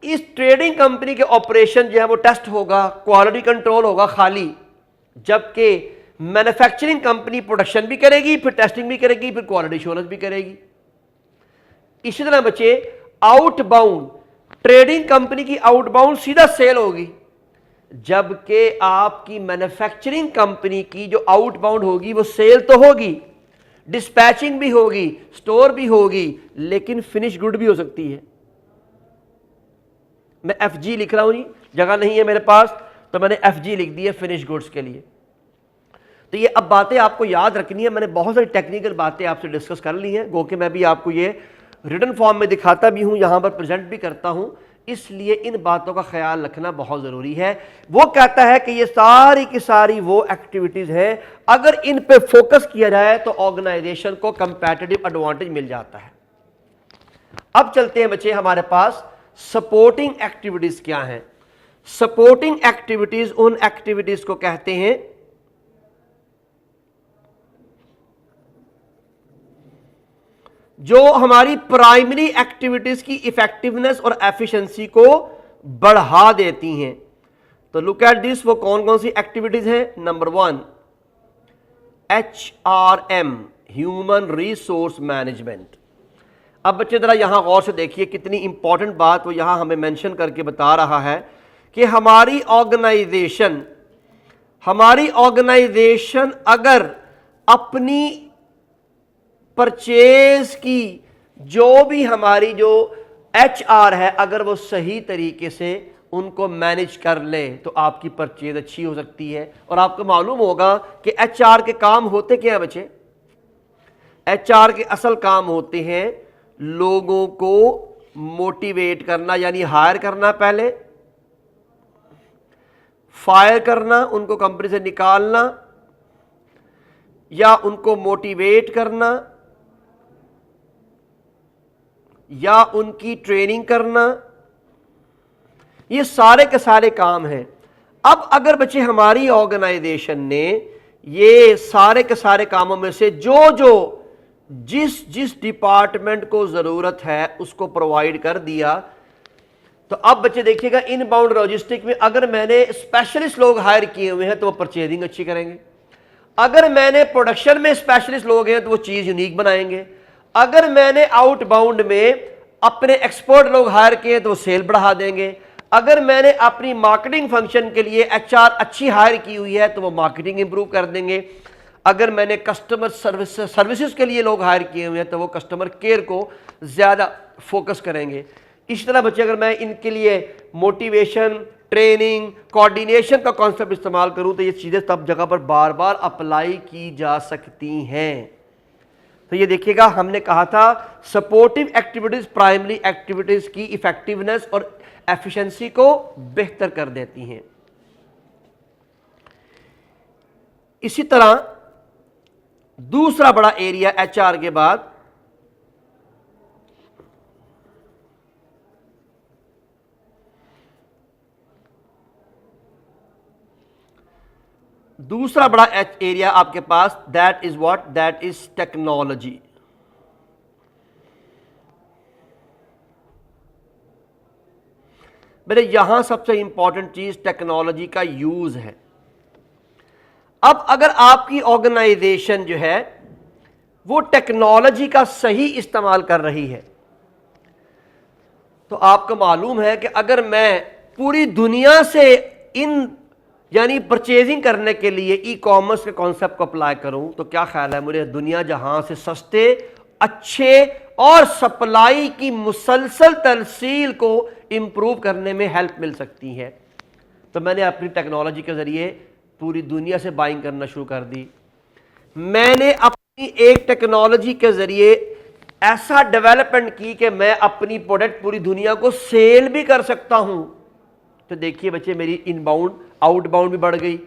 इस ट्रेडिंग कंपनी के ऑपरेशन जो है वो टेस्ट होगा, क्वालिटी कंट्रोल होगा खाली, जबकि मैन्युफैक्चरिंग कंपनी प्रोडक्शन भी करेगी, फिर टेस्टिंग भी करेगी, फिर क्वालिटी एश्योरेंस भी करेगी। इसी तरह बच्चे आउटबाउंड, ट्रेडिंग कंपनी की आउटबाउंड सीधा सेल होगी, जबकि आपकी मैन्युफैक्चरिंग कंपनी की जो आउटबाउंड होगी वो सेल तो होगी, डिस्पैचिंग भी होगी, स्टोर भी होगी, लेकिन फिनिश गुड भी हो सकती है। मैं FG लिख रहा हूं जी, जगह नहीं है मेरे पास तो मैंने FG लिख दी है फिनिश गुड्स के लिए। तो ये अब बातें आपको याद रखनी है। मैंने बहुत सारी टेक्निकल बातें आपसे डिस्कस कर ली हैं, गो के मैं भी आपको ये रिटन फॉर्म में दिखाता भी हूं, यहां पर प्रेजेंट भी करता हूं, इसलिए इन बातों का ख्याल रखना बहुत ज़रूरी है। वो कहता है कि ये सारी की सारी वो एक्टिविटीज़ हैं, अगर इन पे फोकस किया जाए तो ऑर्गेनाइजेशन को कंपैटिटिव एडवांटेज मिल जाता है। अब चलते हैं बच्चे हमारे पास सपोर्टिंग एक्टिविटीज़ क्या हैं। सपोर्टिंग एक्टिविटीज़ उन एक्टिविटीज़ को कहते हैं जो हमारी प्राइमरी एक्टिविटीज की इफेक्टिवनेस और एफिशिएंसी को बढ़ा देती हैं। तो लुक एट दिस, वो कौन कौन सी एक्टिविटीज हैं। Number 1 HRM, human resource management. अब बच्चे जरा यहां गौर से देखिए कितनी इंपॉर्टेंट बात वो यहां हमें मेंशन करके बता रहा है कि हमारी ऑर्गेनाइजेशन अगर अपनी परचेज की जो भी हमारी जो HR है, अगर वो सही तरीके से उनको मैनेज कर ले तो आपकी परचेज अच्छी हो सकती है। और आपको मालूम होगा कि HR के काम होते क्या है बच्चे। HR के असल काम होते हैं लोगों को मोटिवेट करना, यानी हायर करना, पहले फायर करना, उनको कंपनी से निकालना, या उनको मोटिवेट करना, या उनकी ट्रेनिंग करना। ये सारे के सारे काम हैं। अब अगर बच्चे हमारी ऑर्गेनाइजेशन ने ये सारे के सारे कामों में से जो जिस डिपार्टमेंट को जरूरत है उसको प्रोवाइड कर दिया, तो अब बच्चे देखिएगा इनबाउंड लॉजिस्टिक में अगर मैंने स्पेशलिस्ट लोग हायर किए हुए हैं तो वो परचेजिंग अच्छी करेंगे। अगर मैंने प्रोडक्शन में स्पेशलिस्ट लोग हैं तो वो चीज यूनिक बनाएंगे। अगर मैंने आउटबाउंड में अपने एक्सपर्ट लोग हायर किए तो वो सेल बढ़ा देंगे। अगर मैंने अपनी मार्केटिंग फंक्शन के लिए HR अच्छी हायर की हुई है तो वो मार्केटिंग इंप्रूव कर देंगे। अगर मैंने कस्टमर सर्विसेज के लिए लोग हायर किए हुए हैं तो वो कस्टमर केयर को ज़्यादा फोकस करेंगे। इस तरह बच्चे अगर मैं इनके लिए मोटिवेशन, ट्रेनिंग, कोऑर्डिनेशन का कॉन्सेप्ट इस्तेमाल करूं तो ये चीजें सब जगह पर बार बार अप्लाई की जा सकती हैं। तो ये देखिएगा, हमने कहा था सपोर्टिव एक्टिविटीज प्राइमरी एक्टिविटीज की इफेक्टिवनेस और एफिशिएंसी को बेहतर कर देती हैं। इसी तरह दूसरा बड़ा एरिया एचआर के बाद दूसरा बड़ा एरिया आपके पास that is what, that is technology. मेरे यहां सबसे इंपॉर्टेंट चीज टेक्नोलॉजी का यूज है। अब अगर आपकी ऑर्गेनाइजेशन जो है वो टेक्नोलॉजी का सही इस्तेमाल कर रही है, तो आपको मालूम है कि अगर मैं पूरी दुनिया से इन यानी परचेजिंग करने के लिए ई कॉमर्स के कॉन्सेप्ट को अप्लाई करूं तो क्या ख्याल है, मुझे दुनिया जहां से सस्ते, अच्छे और सप्लाई की मुसलसल तरसील को इंप्रूव करने में हेल्प मिल सकती है। तो मैंने अपनी टेक्नोलॉजी के जरिए पूरी दुनिया से बाइंग करना शुरू कर दी। मैंने अपनी एक टेक्नोलॉजी के जरिए ऐसा डेवलपमेंट की कि मैं अपनी प्रोडक्ट पूरी दुनिया को सेल भी कर सकता हूं। तो देखिए बच्चे, मेरी इनबाउंड आउटबाउंड भी बढ़ गई।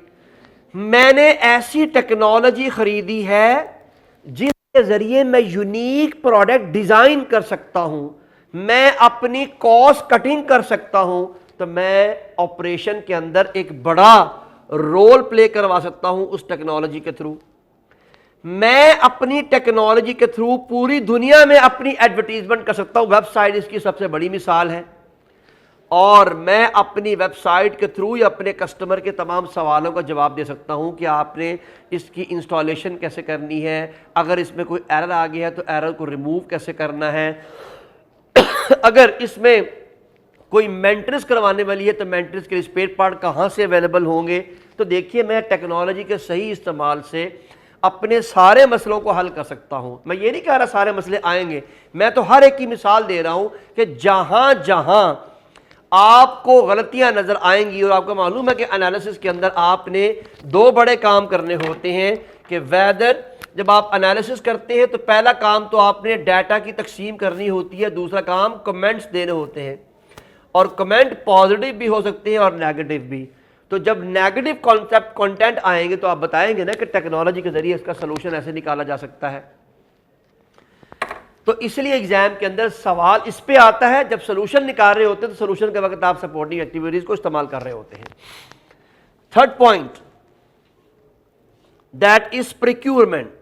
मैंने ऐसी टेक्नोलॉजी खरीदी है जिसके जरिए मैं यूनिक प्रोडक्ट डिजाइन कर सकता हूं, मैं अपनी कॉस्ट कटिंग कर सकता हूं। तो मैं ऑपरेशन के अंदर एक बड़ा रोल प्ले करवा सकता हूं उस टेक्नोलॉजी के थ्रू। मैं अपनी टेक्नोलॉजी के थ्रू पूरी दुनिया में अपनी एडवर्टीजमेंट कर सकता हूं। वेबसाइट इसकी सबसे बड़ी मिसाल है। और मैं अपनी वेबसाइट के थ्रू या अपने कस्टमर के तमाम सवालों का जवाब दे सकता हूं कि आपने इसकी इंस्टॉलेशन कैसे करनी है, अगर इसमें कोई एरर आ गया है तो एरर को रिमूव कैसे करना है, अगर इसमें कोई मेंटेनेंस करवाने वाली है तो मेंटेनेंस के स्पेयर पार्ट कहां से अवेलेबल होंगे। तो देखिए, मैं टेक्नोलॉजी के सही इस्तेमाल से अपने सारे मसलों को हल कर सकता हूं। मैं ये नहीं कह रहा सारे मसले आएंगे, मैं तो हर एक की मिसाल दे रहा हूं कि जहां जहां आपको गलतियां नजर आएंगी, और आपको मालूम है कि एनालिसिस के अंदर आपने दो बड़े काम करने होते हैं कि वेदर जब आप एनालिसिस करते हैं तो पहला काम तो आपने डाटा की तकसीम करनी होती है, दूसरा काम कमेंट्स देने होते हैं। और कमेंट पॉजिटिव भी हो सकते हैं और नेगेटिव भी। तो जब नेगेटिव कॉन्सेप्ट कंटेंट आएंगे तो आप बताएंगे ना कि टेक्नोलॉजी के जरिए इसका सोल्यूशन ऐसे निकाला जा सकता है। तो इसलिए एग्जाम के अंदर सवाल इस पे आता है, जब सोल्यूशन निकाल रहे होते हैं तो सोल्यूशन के वक्त आप सपोर्टिंग एक्टिविटीज को इस्तेमाल कर रहे होते हैं। Third point, that is procurement.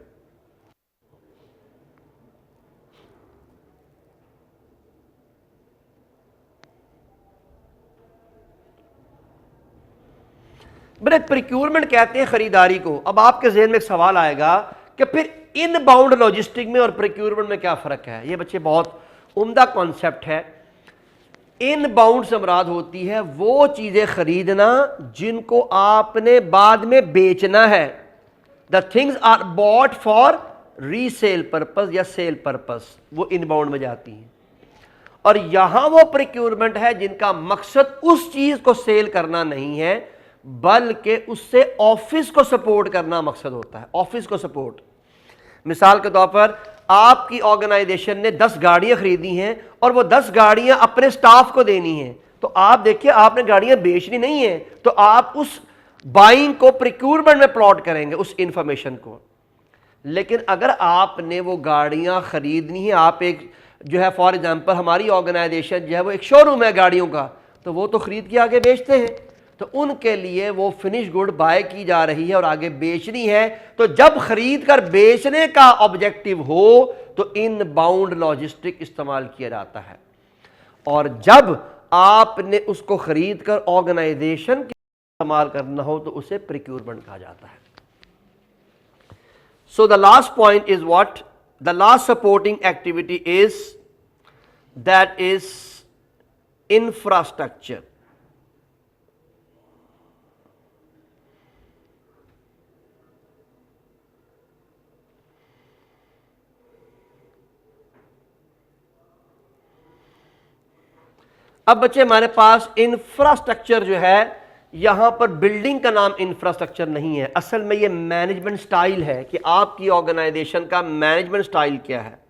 मेरे प्रोक्यूरमेंट कहते हैं खरीदारी को। अब आपके जहन में एक सवाल आएगा कि फिर इनबाउंड लॉजिस्टिक में और प्रोक्यूरमेंट में क्या फर्क है। ये बच्चे बहुत उम्दा कॉन्सेप्ट है। इनबाउंड से मुराद होती है वो चीजें खरीदना जिनको आपने बाद में बेचना है। The things are bought for resale purpose या सेल पर्पस, वो इनबाउंड में जाती हैं। और यहां वो प्रोक्यूरमेंट है जिनका मकसद उस चीज को सेल करना नहीं है, बल्कि उससे ऑफिस को सपोर्ट करना मकसद होता है। ऑफिस को सपोर्ट, मिसाल के तौर पर आपकी ऑर्गेनाइजेशन ने 10 गाड़ियां खरीदी हैं और वो 10 गाड़ियां अपने स्टाफ को देनी है। तो आप देखिए, आपने गाड़ियां बेचनी नहीं है, तो आप उस बाइंग को प्रोक्यूरमेंट में प्लॉट करेंगे उस इंफॉर्मेशन को। लेकिन अगर आपने वो गाड़ियां खरीदनी है, आप एक जो है फॉर एग्जांपल हमारी ऑर्गेनाइजेशन जो है वो एक शोरूम है गाड़ियों का, तो वो तो खरीद के आगे बेचते हैं, तो उनके लिए वो फिनिश गुड बाय की जा रही है और आगे बेचनी है। तो जब खरीद कर बेचने का ऑब्जेक्टिव हो तो इनबाउंड लॉजिस्टिक इस्तेमाल किया जाता है। और जब आपने उसको खरीद कर ऑर्गेनाइजेशन के इस्तेमाल करना हो तो उसे प्रोक्यूरमेंट कहा जाता है। So the last point is what, the last supporting activity is that is infrastructure. अब बच्चे हमारे पास इंफ्रास्ट्रक्चर जो है, यहां पर बिल्डिंग का नाम इंफ्रास्ट्रक्चर नहीं है, असल में ये मैनेजमेंट स्टाइल है कि आपकी ऑर्गेनाइजेशन का मैनेजमेंट स्टाइल क्या है।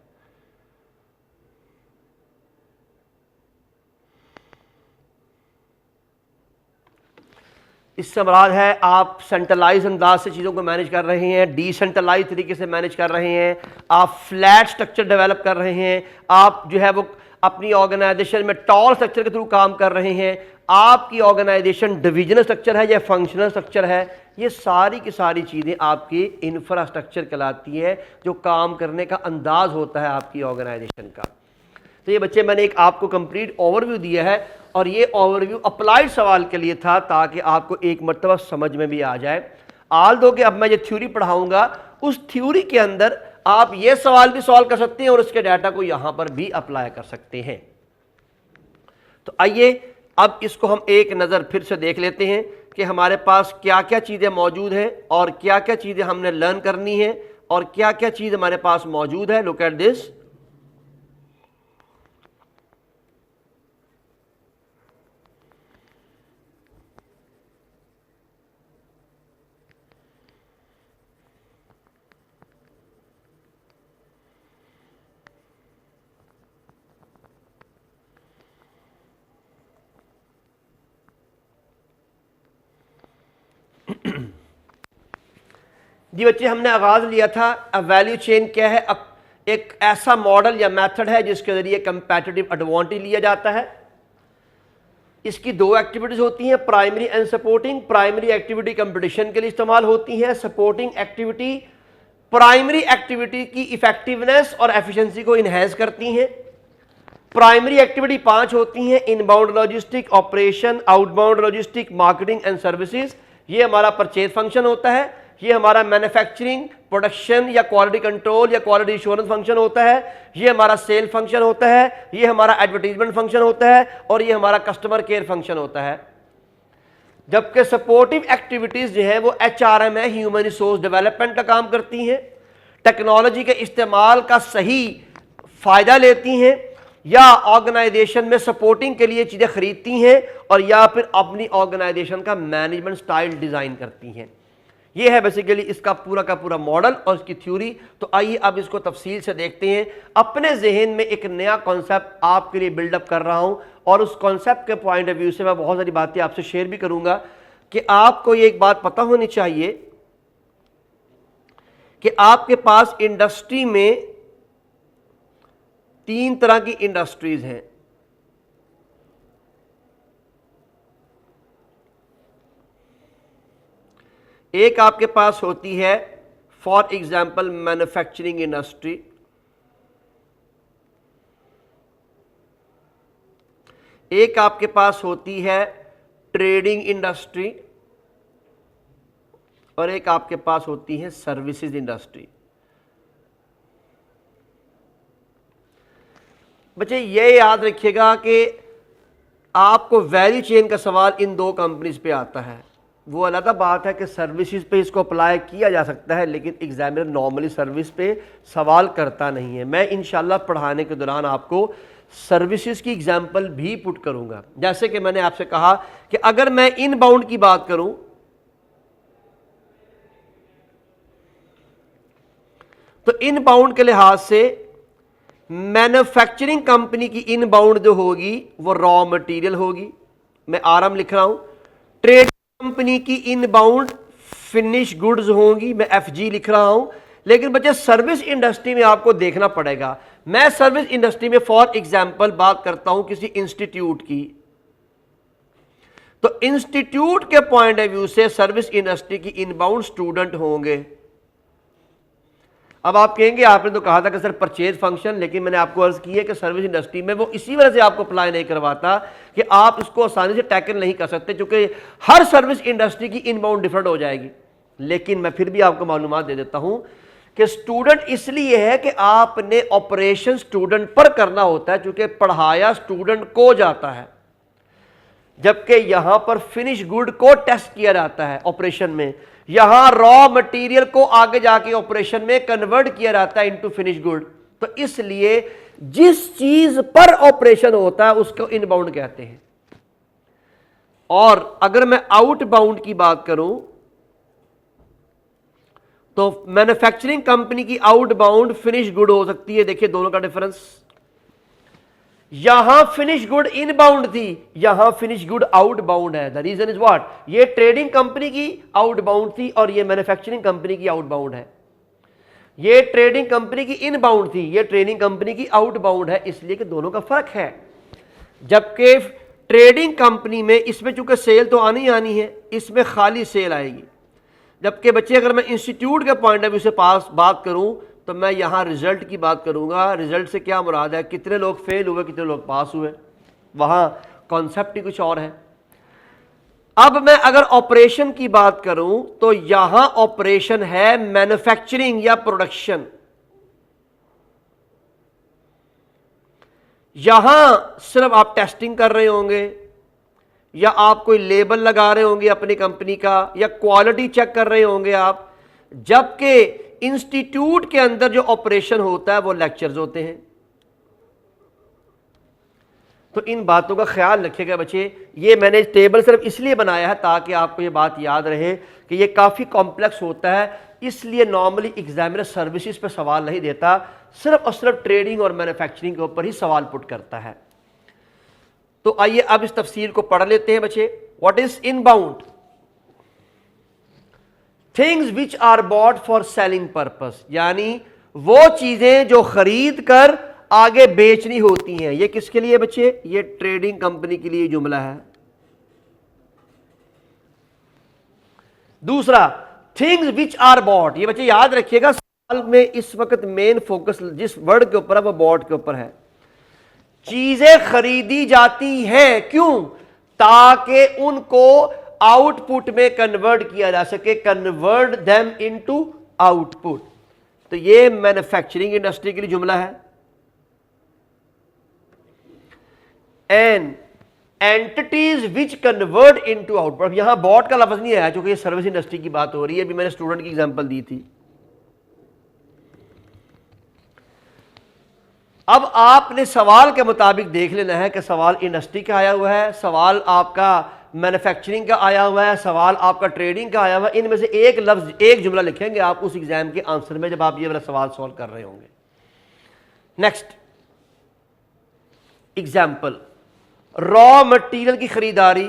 इससे मुराद है आप सेंट्रलाइज अंदाज से चीज़ों को मैनेज कर रहे हैं, डिसेंट्रलाइज तरीके से मैनेज कर रहे हैं, आप फ्लैट स्ट्रक्चर डेवलप कर रहे हैं, आप जो है वो अपनी ऑर्गेनाइजेशन में टॉल स्ट्रक्चर के थ्रू काम कर रहे हैं, आपकी ऑर्गेनाइजेशन डिविजनल स्ट्रक्चर है या फंक्शनल स्ट्रक्चर है, ये सारी की सारी चीज़ें आपकी इंफ्रास्ट्रक्चर कहलाती है, जो काम करने का अंदाज होता है आपकी ऑर्गेनाइजेशन का। तो ये बच्चे मैंने एक आपको कंप्लीट ओवरव्यू दिया है, और ये ओवरव्यू अप्लाइड सवाल के लिए था ताकि आपको एक मर्तबा समझ में भी आ जाए। आल दो कि अब मैं ये थ्योरी पढ़ाऊंगा, उस थ्योरी के अंदर आप ये सवाल भी सॉल्व कर सकते हैं और उसके डाटा को यहां पर भी अप्लाई कर सकते हैं। तो आइए अब इसको हम एक नज़र फिर से देख लेते हैं कि हमारे पास क्या क्या चीज़ें मौजूद हैं और क्या क्या चीज़ें हमने लर्न करनी है और क्या क्या चीज़ हमारे पास मौजूद है। Look at this. जी बच्चे, हमने आगाज लिया था वैल्यू चेन क्या है। एक ऐसा मॉडल या मेथड है जिसके जरिए कंपैटिटिव एडवांटेज लिया जाता है। इसकी दो एक्टिविटीज होती हैं, primary and supporting. Primary activity competition के लिए इस्तेमाल होती है, सपोर्टिंग एक्टिविटी प्राइमरी एक्टिविटी की इफेक्टिवनेस और एफिशिएंसी को इनहेंस करती हैं। प्राइमरी एक्टिविटी 5 होती हैं, inbound logistic, operation, outbound logistic, marketing and services. ये हमारा परचेज फंक्शन होता है, ये हमारा मैन्युफैक्चरिंग, प्रोडक्शन या क्वालिटी कंट्रोल या क्वालिटी इंश्योरेंस फंक्शन होता है, ये हमारा सेल फंक्शन होता है, ये हमारा एडवर्टीजमेंट फंक्शन होता है और ये हमारा कस्टमर केयर फंक्शन होता है। जबकि सपोर्टिव एक्टिविटीज जो है वो HRM है, ह्यूमन रिसोर्स डेवलपमेंट का काम करती हैं, टेक्नोलॉजी के इस्तेमाल का सही फायदा लेती हैं या ऑर्गेनाइजेशन में सपोर्टिंग के लिए चीज़ें खरीदती हैं और या फिर अपनी ऑर्गेनाइजेशन का मैनेजमेंट स्टाइल डिज़ाइन करती हैं। ये है बेसिकली इसका पूरा का पूरा मॉडल और इसकी थ्योरी। तो आइए अब इसको तफसील से देखते हैं। अपने जहन में एक नया कॉन्सेप्ट आपके लिए बिल्डअप कर रहा हूं और उस कॉन्सेप्ट के पॉइंट ऑफ व्यू से मैं बहुत सारी बातें आपसे शेयर भी करूंगा कि आपको ये एक बात पता होनी चाहिए कि आपके पास इंडस्ट्री में 3 तरह की इंडस्ट्रीज हैं। एक आपके पास होती है फॉर एग्जाम्पल मैन्युफैक्चरिंग इंडस्ट्री, एक आपके पास होती है ट्रेडिंग इंडस्ट्री और एक आपके पास होती है सर्विसेज इंडस्ट्री। बच्चे ये याद रखिएगा कि आपको वैल्यू चेन का सवाल इन 2 कंपनीज पे आता है। वो अलग बात है कि सर्विसेज पे इसको अप्लाई किया जा सकता है, लेकिन एग्जामिनर नॉर्मली सर्विस पे सवाल करता नहीं है। मैं इंशाल्लाह पढ़ाने के दौरान आपको सर्विसेज की एग्जांपल भी पुट करूंगा। जैसे कि मैंने आपसे कहा कि अगर मैं इनबाउंड की बात करूं तो इनबाउंड के लिहाज से मैन्युफैक्चरिंग कंपनी की इनबाउंड जो होगी वो रॉ मटेरियल होगी, मैं RM लिख रहा हूं। ट्रेड कंपनी की इनबाउंड फिनिश गुड्स होंगी, मैं FG लिख रहा हूं। लेकिन बच्चे सर्विस इंडस्ट्री में आपको देखना पड़ेगा। मैं सर्विस इंडस्ट्री में फॉर एग्जांपल बात करता हूं किसी इंस्टीट्यूट की, तो इंस्टीट्यूट के पॉइंट ऑफ व्यू से सर्विस इंडस्ट्री की इनबाउंड स्टूडेंट होंगे। अब आप कहेंगे आपने तो कहा था कि सर परचेज फंक्शन, लेकिन मैंने आपको अर्ज की है कि सर्विस इंडस्ट्री में वो इसी वजह से आपको अप्लाई नहीं करवाता कि आप इसको आसानी से टैकल नहीं कर सकते, क्योंकि हर सर्विस इंडस्ट्री की इनबाउंड डिफरेंट हो जाएगी। लेकिन मैं फिर भी आपको मालूमात दे देता हूं कि स्टूडेंट इसलिए है कि आपने ऑपरेशन स्टूडेंट पर करना होता है, क्योंकि पढ़ाया स्टूडेंट को जाता है, जबकि यहां पर फिनिश गुड को टेस्ट किया जाता है ऑपरेशन में। यहां रॉ मटेरियल को आगे जाके ऑपरेशन में कन्वर्ट किया जाता है इनटू फिनिश गुड। तो इसलिए जिस चीज पर ऑपरेशन होता है उसको इनबाउंड कहते हैं। और अगर मैं आउटबाउंड की बात करूं तो मैन्युफैक्चरिंग कंपनी की आउटबाउंड फिनिश गुड हो सकती है। देखिए दोनों का डिफरेंस, यहां फिनिश गुड इनबाउंड थी, यहां फिनिश गुड आउटबाउंड है। द रीजन इज व्हाट, ये ट्रेडिंग कंपनी की आउटबाउंड थी और ये मैन्युफैक्चरिंग कंपनी की आउटबाउंड है। ये ट्रेडिंग कंपनी की इनबाउंड थी, ये ट्रेडिंग कंपनी की आउटबाउंड है, इसलिए कि दोनों का फर्क है। जबकि ट्रेडिंग कंपनी में इसमें चूंकि सेल तो आनी आनी है, इसमें खाली सेल आएगी। जबकि बच्चे अगर मैं इंस्टीट्यूट के पॉइंट ऑफ व्यू से पास बात करूं तो मैं यहां रिजल्ट की बात करूंगा। रिजल्ट से क्या मुराद है, कितने लोग फेल हुए, कितने लोग पास हुए, वहां कॉन्सेप्ट ही कुछ और है। अब मैं अगर ऑपरेशन की बात करूं तो यहां ऑपरेशन है मैन्युफैक्चरिंग या प्रोडक्शन। यहां सिर्फ आप टेस्टिंग कर रहे होंगे या आप कोई लेबल लगा रहे होंगे अपनी कंपनी का, या क्वालिटी चेक कर रहे होंगे आप। जबकि इंस्टीट्यूट के अंदर जो ऑपरेशन होता है वो लेक्चर्स होते हैं। तो इन बातों का ख्याल रखिएगा बच्चे। ये मैंने टेबल सिर्फ इसलिए बनाया है ताकि आपको ये बात याद रहे कि ये काफ़ी कॉम्प्लेक्स होता है, इसलिए नॉर्मली एग्जामिनर सर्विसेज पे सवाल नहीं देता, सिर्फ और सिर्फ ट्रेडिंग और मैन्युफैक्चरिंग के ऊपर ही सवाल पुट करता है। तो आइए अब इस तफसील को पढ़ लेते हैं बच्चे। What is inbound? Things which are bought for selling purpose, यानी वो चीजें जो खरीद कर आगे बेचनी होती हैं। ये किसके लिए बच्चे? ये ट्रेडिंग कंपनी के लिए जुमला है। दूसरा, थिंग्स विच आर बॉट, ये बच्चे याद रखिएगा सवाल में इस वक्त मेन फोकस जिस वर्ड के ऊपर है वो बॉट के ऊपर है। चीजें खरीदी जाती हैं, क्यों? ताकि उनको आउटपुट में कन्वर्ट किया जा सके, कन्वर्ट देम इनटू आउटपुट। तो ये मैन्युफैक्चरिंग इंडस्ट्री के लिए जुमला है। And entities which convert into output, यहां बॉट का लफ्ज नहीं आया क्योंकि ये सर्विस इंडस्ट्री की बात हो रही है। अभी मैंने स्टूडेंट की एग्जांपल दी थी। अब आपने सवाल के मुताबिक देख लेना है कि सवाल इंडस्ट्री का आया हुआ है, सवाल आपका मैन्युफैक्चरिंग का आया हुआ है, सवाल आपका ट्रेडिंग का आया हुआ है। इनमें से एक लफ्ज, एक जुमला लिखेंगे आप उस एग्जाम के आंसर में जब आप ये वाला सवाल सॉल्व कर रहे होंगे। नेक्स्ट एग्जाम्पल, रॉ मटेरियल की खरीदारी,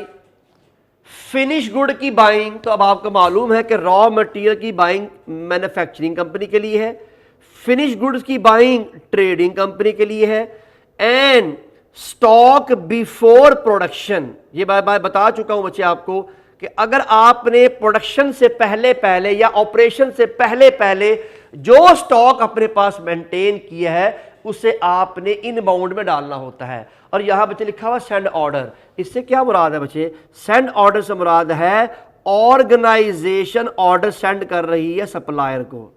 फिनिश गुड की बाइंग। तो अब आपको मालूम है कि रॉ मटेरियल की बाइंग मैन्युफैक्चरिंग कंपनी के लिए है, फिनिश गुड्स की बाइंग ट्रेडिंग कंपनी के लिए है। एंड स्टॉक बिफोर प्रोडक्शन, ये बात बता चुका हूं बच्चे आपको कि अगर आपने प्रोडक्शन से पहले पहले या ऑपरेशन से पहले पहले जो स्टॉक अपने पास मेंटेन किया है उसे आपने इनबाउंड में डालना होता है। और यहां बच्चे लिखा हुआ सेंड ऑर्डर, इससे क्या मुराद है बच्चे? सेंड ऑर्डर से मुराद है ऑर्गेनाइजेशन ऑर्डर सेंड कर रही है सप्लायर को।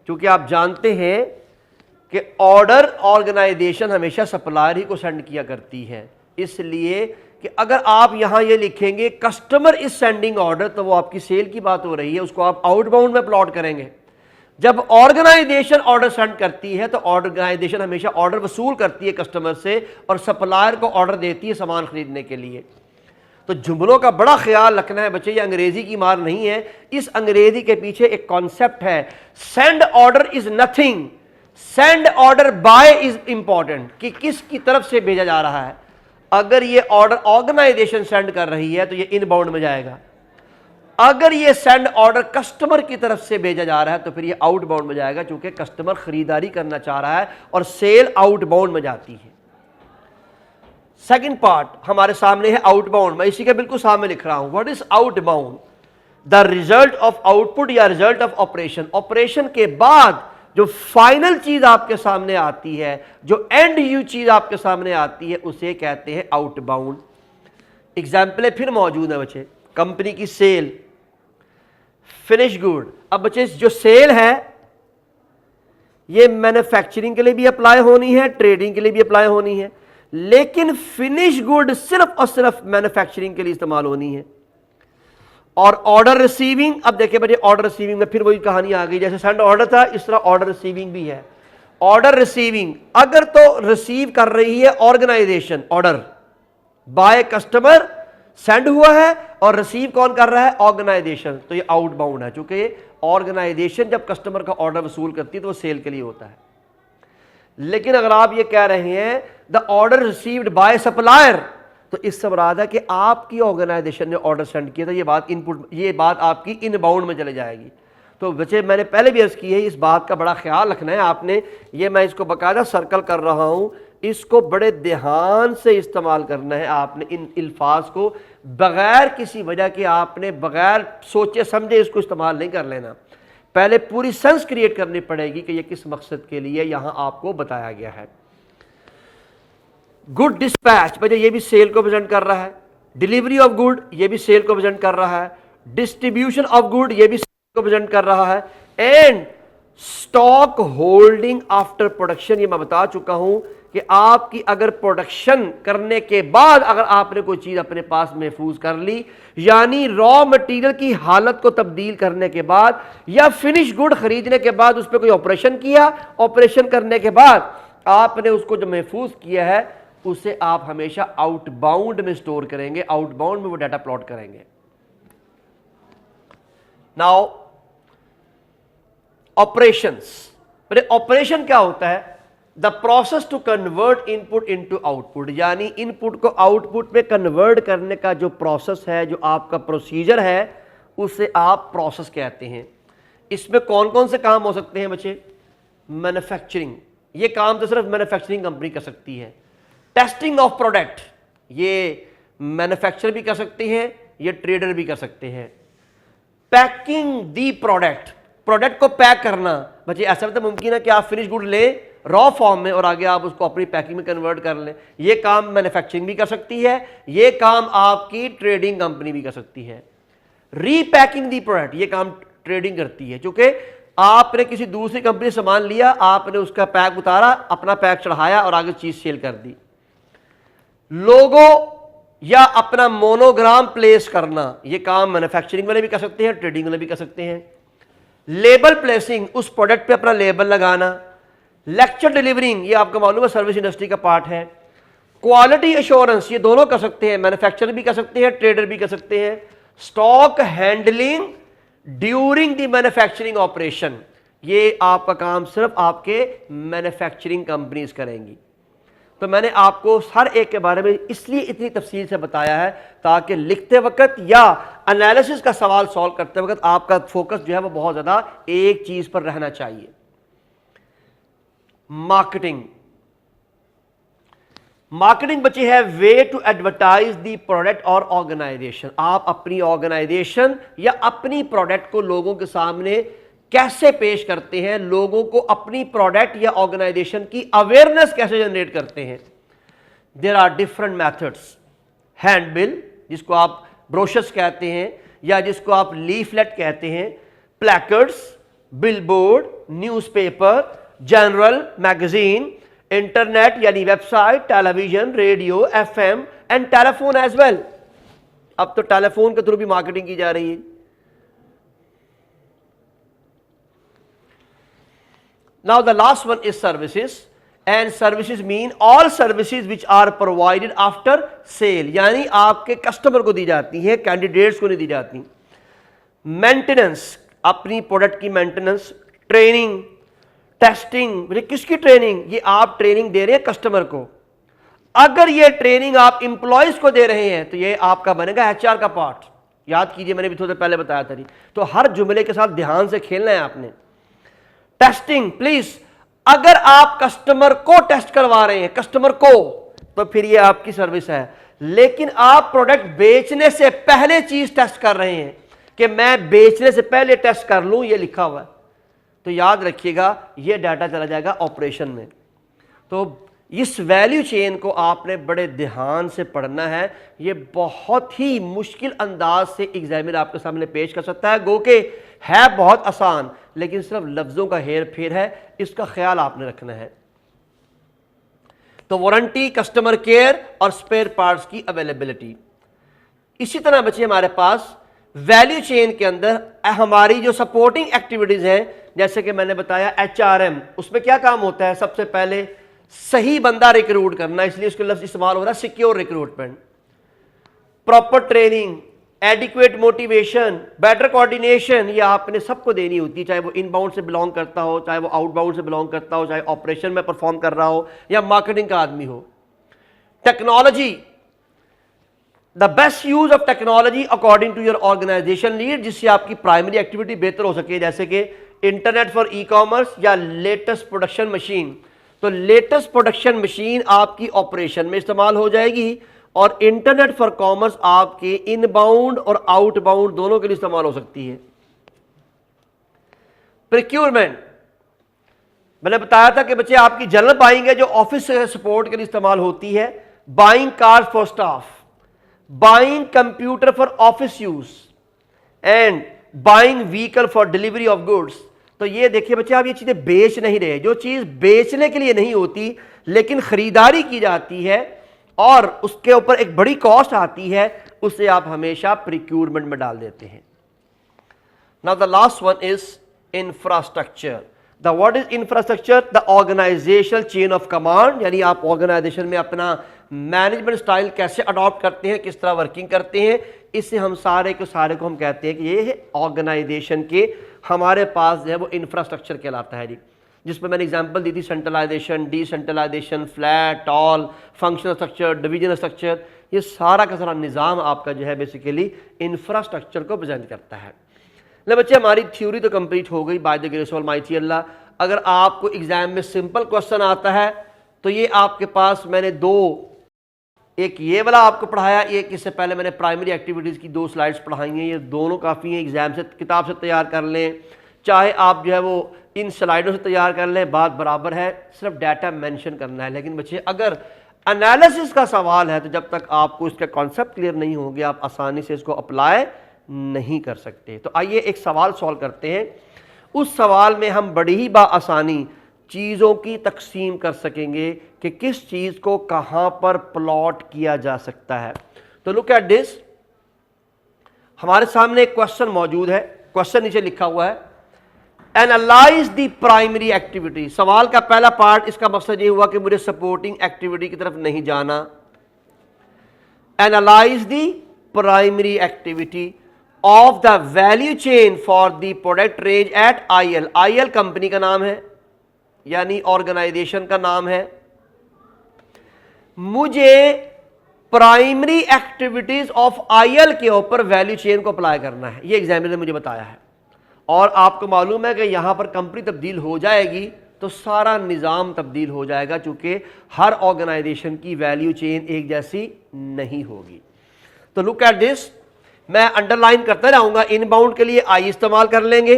क्योंकि आप जानते हैं कि ऑर्डर ऑर्गेनाइजेशन हमेशा सप्लायर ही को सेंड किया करती है, इसलिए कि अगर आप यहां ये लिखेंगे कस्टमर इज सेंडिंग ऑर्डर तो वो आपकी सेल की बात हो रही है, उसको आप आउटबाउंड में प्लॉट करेंगे। जब ऑर्गेनाइजेशन ऑर्डर सेंड करती है तो ऑर्गेनाइजेशन हमेशा ऑर्डर वसूल करती है कस्टमर से और सप्लायर को ऑर्डर देती है सामान खरीदने के लिए। तो जुमलों का बड़ा ख्याल रखना है बच्चे, ये अंग्रेजी की मार नहीं है, इस अंग्रेजी के पीछे एक कॉन्सेप्ट है। Send order is nothing, send order by is important, कि किसकी तरफ से भेजा जा रहा है। अगर ये ऑर्डर ऑर्गेनाइजेशन सेंड कर रही है तो ये इनबाउंड में जाएगा, अगर ये सेंड ऑर्डर कस्टमर की तरफ से भेजा जा रहा है तो फिर ये आउटबाउंड में जाएगा, क्योंकि कस्टमर खरीदारी करना चाह रहा है और सेल आउटबाउंड में जाती है। सेकंड पार्ट हमारे सामने है आउटबाउंड, मैं इसी के बिल्कुल सामने लिख रहा हूं। What is outbound? The result of output या रिजल्ट ऑफ ऑपरेशन, ऑपरेशन के बाद जो फाइनल चीज आपके सामने आती है, जो एंड यू चीज आपके सामने आती है, उसे कहते हैं आउटबाउंड। एग्जाम्पल फिर मौजूद है बच्चे, कंपनी की सेल, फिनिश गुड। अब बच्चे जो सेल है ये मैन्युफैक्चरिंग के लिए भी अप्लाई होनी है, ट्रेडिंग के लिए भी अप्लाई होनी है, लेकिन फिनिश गुड सिर्फ और सिर्फ मैन्युफैक्चरिंग के लिए इस्तेमाल होनी है। और ऑर्डर रिसीविंग, अब देखिए बच्चे ऑर्डर रिसीविंग में फिर वही कहानी आ गई, जैसे सेंड ऑर्डर था इस तरह ऑर्डर रिसीविंग भी है। ऑर्डर रिसीविंग, अगर तो रिसीव कर रही है organization order by customer, send हुआ है, और रिसीव कौन कर रहा है, ऑर्गेनाइजेशन, तो ये आउटबाउंड है। चूंकि ऑर्गेनाइजेशन जब कस्टमर का ऑर्डर वसूल करती है तो वो सेल के लिए होता है। लेकिन अगर आप ये कह रहे हैं the order received by supplier, तो इससे मुराद है कि आपकी ऑर्गेनाइजेशन ने ऑर्डर सेंड किया था, ये बात इनपुट, ये बात आपकी इनबाउंड में चले जाएगी। तो बच्चे मैंने पहले भी अर्ज की है, इस बात का बड़ा ख्याल रखना है आपने, ये मैं इसको बाकायदा सर्कल कर रहा हूं, इसको बड़े ध्यान से इस्तेमाल करना है आपने इन अल्फाज को, बगैर किसी वजह के आपने बगैर सोचे समझे इसको इस्तेमाल नहीं कर लेना। पहले पूरी सेंस क्रिएट करनी पड़ेगी कि ये किस मकसद के लिए यहां आपको बताया गया है। गुड डिस्पैच, भाई ये भी सेल को प्रेजेंट कर रहा है। डिलीवरी ऑफ गुड, ये भी सेल को प्रेजेंट कर रहा है। डिस्ट्रीब्यूशन ऑफ गुड, ये भी सेल को प्रेजेंट कर रहा है। And stock holding after production, ये मैं बता चुका हूं कि आपकी अगर प्रोडक्शन करने के बाद अगर आपने कोई चीज अपने पास महफूज कर ली, यानी रॉ मटेरियल की हालत को तब्दील करने के बाद या फिनिश गुड खरीदने के बाद उस पर कोई ऑपरेशन किया, ऑपरेशन करने के बाद आपने उसको जो महफूज किया है उसे आप हमेशा आउटबाउंड में स्टोर करेंगे, आउटबाउंड में वो डाटा प्लॉट करेंगे। नाउ ऑपरेशंस, ऑपरेशन क्या होता है, the process to convert input into output, यानी इनपुट को आउटपुट में कन्वर्ट करने का जो प्रोसेस है, जो आपका प्रोसीजर है, उसे आप प्रोसेस कहते हैं। इसमें कौन कौन से काम हो सकते हैं बच्चे, मैन्युफैक्चरिंग, ये काम तो सिर्फ मैन्युफैक्चरिंग कंपनी कर सकती है। टेस्टिंग ऑफ प्रोडक्ट, ये मैन्युफैक्चर भी कर सकते हैं, ये ट्रेडर भी कर सकते हैं। पैकिंग दी प्रोडक्ट, प्रोडक्ट को पैक करना, बच्चे ऐसा भी तो मुमकिन है कि आप फिनिश गुड ले रॉ फॉर्म में और आगे आप उसको अपनी पैकिंग में कन्वर्ट कर लें, ये काम मैन्युफैक्चरिंग भी कर सकती है, ये काम आपकी ट्रेडिंग कंपनी भी कर सकती है। रीपैकिंग दी प्रोडक्ट, ये काम ट्रेडिंग करती है, क्योंकि आपने किसी दूसरी कंपनी से सामान लिया, आपने उसका पैक उतारा, अपना पैक चढ़ाया और आगे चीज सेल कर दी। लोगो या अपना मोनोग्राम प्लेस करना, ये काम मैन्युफैक्चरिंग वाले भी कर सकते हैं, ट्रेडिंग वाले भी कर सकते हैं। लेबल प्लेसिंग, उस प्रोडक्ट पे अपना लेबल लगाना। लेक्चर डिलीवरिंग, ये आपको मालूम है सर्विस इंडस्ट्री का पार्ट है। क्वालिटी एश्योरेंस, ये दोनों कर सकते हैं, मैन्युफैक्चरर भी कर सकते हैं, ट्रेडर भी कर सकते हैं। Stock handling during the manufacturing operation, ये आपका काम सिर्फ आपके मैन्युफैक्चरिंग कंपनीज करेंगी। तो मैंने आपको हर एक के बारे में इसलिए इतनी तफसील से बताया है ताकि लिखते वक्त या एनालिसिस का सवाल सॉल्व करते वक्त आपका फोकस जो है वो बहुत ज्यादा एक चीज पर रहना चाहिए। मार्केटिंग, मार्केटिंग बच्चे है way to advertise the product और ऑर्गेनाइजेशन, आप अपनी ऑर्गेनाइजेशन या अपनी प्रोडक्ट को लोगों के सामने कैसे पेश करते हैं, लोगों को अपनी प्रोडक्ट या ऑर्गेनाइजेशन की अवेयरनेस कैसे जनरेट करते हैं। There are different methods. Handbill, जिसको आप ब्रोशर्स कहते हैं या जिसको आप लीफलेट कहते हैं, placards, billboard, newspaper, general magazine, internet यानी website, television, radio, FM and telephone as well. अब तो टेलीफोन के थ्रू भी मार्केटिंग की जा रही है। Now the last one is services, and services mean all services which are provided after sale, यानी आपके कस्टमर को दी जाती है, कैंडिडेट्स को नहीं दी जाती। मेंटेनेंस, अपनी प्रोडक्ट की मेंटेनेंस। ट्रेनिंग, टेस्टिंग, किसकी ट्रेनिंग, ये आप ट्रेनिंग दे रहे हैं कस्टमर को। अगर ये ट्रेनिंग आप इंप्लॉयज को दे रहे हैं तो ये आपका बनेगा एचआर का पार्ट। याद कीजिए, मैंने भी थोड़ा पहले बताया था। तो हर जुमले के साथ ध्यान से खेलना है आपने। टेस्टिंग, प्लीज, अगर आप कस्टमर को टेस्ट करवा रहे हैं, कस्टमर को, तो फिर ये आपकी सर्विस है। लेकिन आप प्रोडक्ट बेचने से पहले चीज टेस्ट कर रहे हैं कि मैं बेचने से पहले टेस्ट कर लूं, ये लिखा हुआ है, तो याद रखिएगा ये डाटा चला जाएगा ऑपरेशन में। तो इस वैल्यू चेन को आपने बड़े ध्यान से पढ़ना है। ये बहुत ही मुश्किल अंदाज से एग्जामिनर आपके सामने पेश कर सकता है, गो के है बहुत आसान, लेकिन सिर्फ लफ्जों का हेर फेर है, इसका ख्याल आपने रखना है। तो वारंटी, कस्टमर केयर और स्पेयर पार्ट्स की अवेलेबिलिटी। इसी तरह बच्चे हमारे पास वैल्यू चेन के अंदर हमारी जो सपोर्टिंग एक्टिविटीज हैं, जैसे कि मैंने बताया HRM, उसमें क्या काम होता है? सबसे पहले सही बंदा रिक्रूट करना, इसलिए उसका लफ्ज इस्तेमाल हो रहा है secure recruitment, proper training, adequate motivation, better coordination, ये आपने सबको देनी होती है, चाहे वो इनबाउंड से बिलोंग करता हो, चाहे वो आउटबाउंड से बिलोंग करता हो, चाहे ऑपरेशन में परफॉर्म कर रहा हो या मार्केटिंग का आदमी हो। Technology, the best use of technology according to your organization need, जिससे आपकी प्राइमरी एक्टिविटी बेहतर हो सके, जैसे कि इंटरनेट फॉर ई कॉमर्स या लेटेस्ट प्रोडक्शन मशीन। तो लेटेस्ट प्रोडक्शन मशीन आपकी ऑपरेशन में इस्तेमाल हो जाएगी और इंटरनेट फॉर कॉमर्स आपके इनबाउंड और आउटबाउंड दोनों के लिए इस्तेमाल हो सकती है। प्रिक्यूरमेंट, मैंने बताया था कि बच्चे आपकी जनरल बाइंग है जो ऑफिस सपोर्ट के लिए इस्तेमाल होती है, buying car for staff, buying computer for office use and buying vehicle for delivery of goods. तो ये देखिए बच्चे, आप ये चीजें बेच नहीं रहे, जो चीज बेचने के लिए नहीं होती लेकिन खरीदारी की जाती है और उसके ऊपर एक बड़ी कॉस्ट आती है, उसे आप हमेशा प्रिक्यूरमेंट में डाल देते हैं। Now the last one is infrastructure. The what is infrastructure? The organizational chain of command, यानी आप ऑर्गेनाइजेशन में अपना मैनेजमेंट स्टाइल कैसे अडॉप्ट करते हैं, किस तरह वर्किंग करते हैं, इससे हम सारे को हम कहते हैं कि ये ऑर्गेनाइजेशन के हमारे पास जो है वो इंफ्रास्ट्रक्चर कहलाता है जी, जिसमें मैंने एग्जांपल दी थी centralization, decentralization, flat, tall, functional structure, divisional structure. ये सारा का सारा निज़ाम आपका जो है बेसिकली इंफ्रास्ट्रक्चर को प्रेजेंट करता है। ले बच्चे, हमारी थ्योरी तो कंप्लीट हो गई by the grace of almighty Allah. अगर आपको एग्जाम में सिंपल क्वेश्चन आता है तो ये आपके पास मैंने दो, एक ये वाला आपको पढ़ाया, एक इससे पहले मैंने प्राइमरी एक्टिविटीज़ की 2 स्लाइड्स पढ़ाई हैं, ये दोनों काफ़ी हैं, एग्जाम से किताब से तैयार कर लें, चाहे आप जो है वो इन स्लाइडों से तैयार कर लें, बात बराबर है, सिर्फ डाटा मेंशन करना है। लेकिन बच्चे अगर एनालिसिस का सवाल है तो जब तक आपको इसका कॉन्सेप्ट क्लियर नहीं होंगे आप आसानी से इसको अप्लाई नहीं कर सकते। तो आइए एक सवाल सॉल्व करते हैं। उस सवाल में हम बड़ी ही बाआसानी चीज़ों की तकसीम कर सकेंगे कि किस चीज़ को कहाँ पर प्लॉट किया जा सकता है। तो लुक एट दिस, हमारे सामने एक क्वेश्चन मौजूद है, क्वेश्चन नीचे लिखा हुआ है, एनालाइज द प्राइमरी एक्टिविटी। सवाल का पहला पार्ट, इसका मकसद ये हुआ कि मुझे सपोर्टिंग एक्टिविटी की तरफ नहीं जाना। Analyse the primary activity of the value chain for the product range at IL। IL company का नाम है, यानी ऑर्गेनाइजेशन का नाम है। मुझे प्राइमरी एक्टिविटीज ऑफ IL के ऊपर वैल्यू चेन को अप्लाई करना है, ये एग्जामिनर ने मुझे बताया है। और आपको मालूम है कि यहां पर कंपनी तब्दील हो जाएगी तो सारा निज़ाम तब्दील हो जाएगा, चूंकि हर ऑर्गेनाइजेशन की वैल्यू चेन एक जैसी नहीं होगी। तो लुक एट दिस, मैं अंडरलाइन करता रहूंगा, इनबाउंड के लिए आई इस्तेमाल कर लेंगे,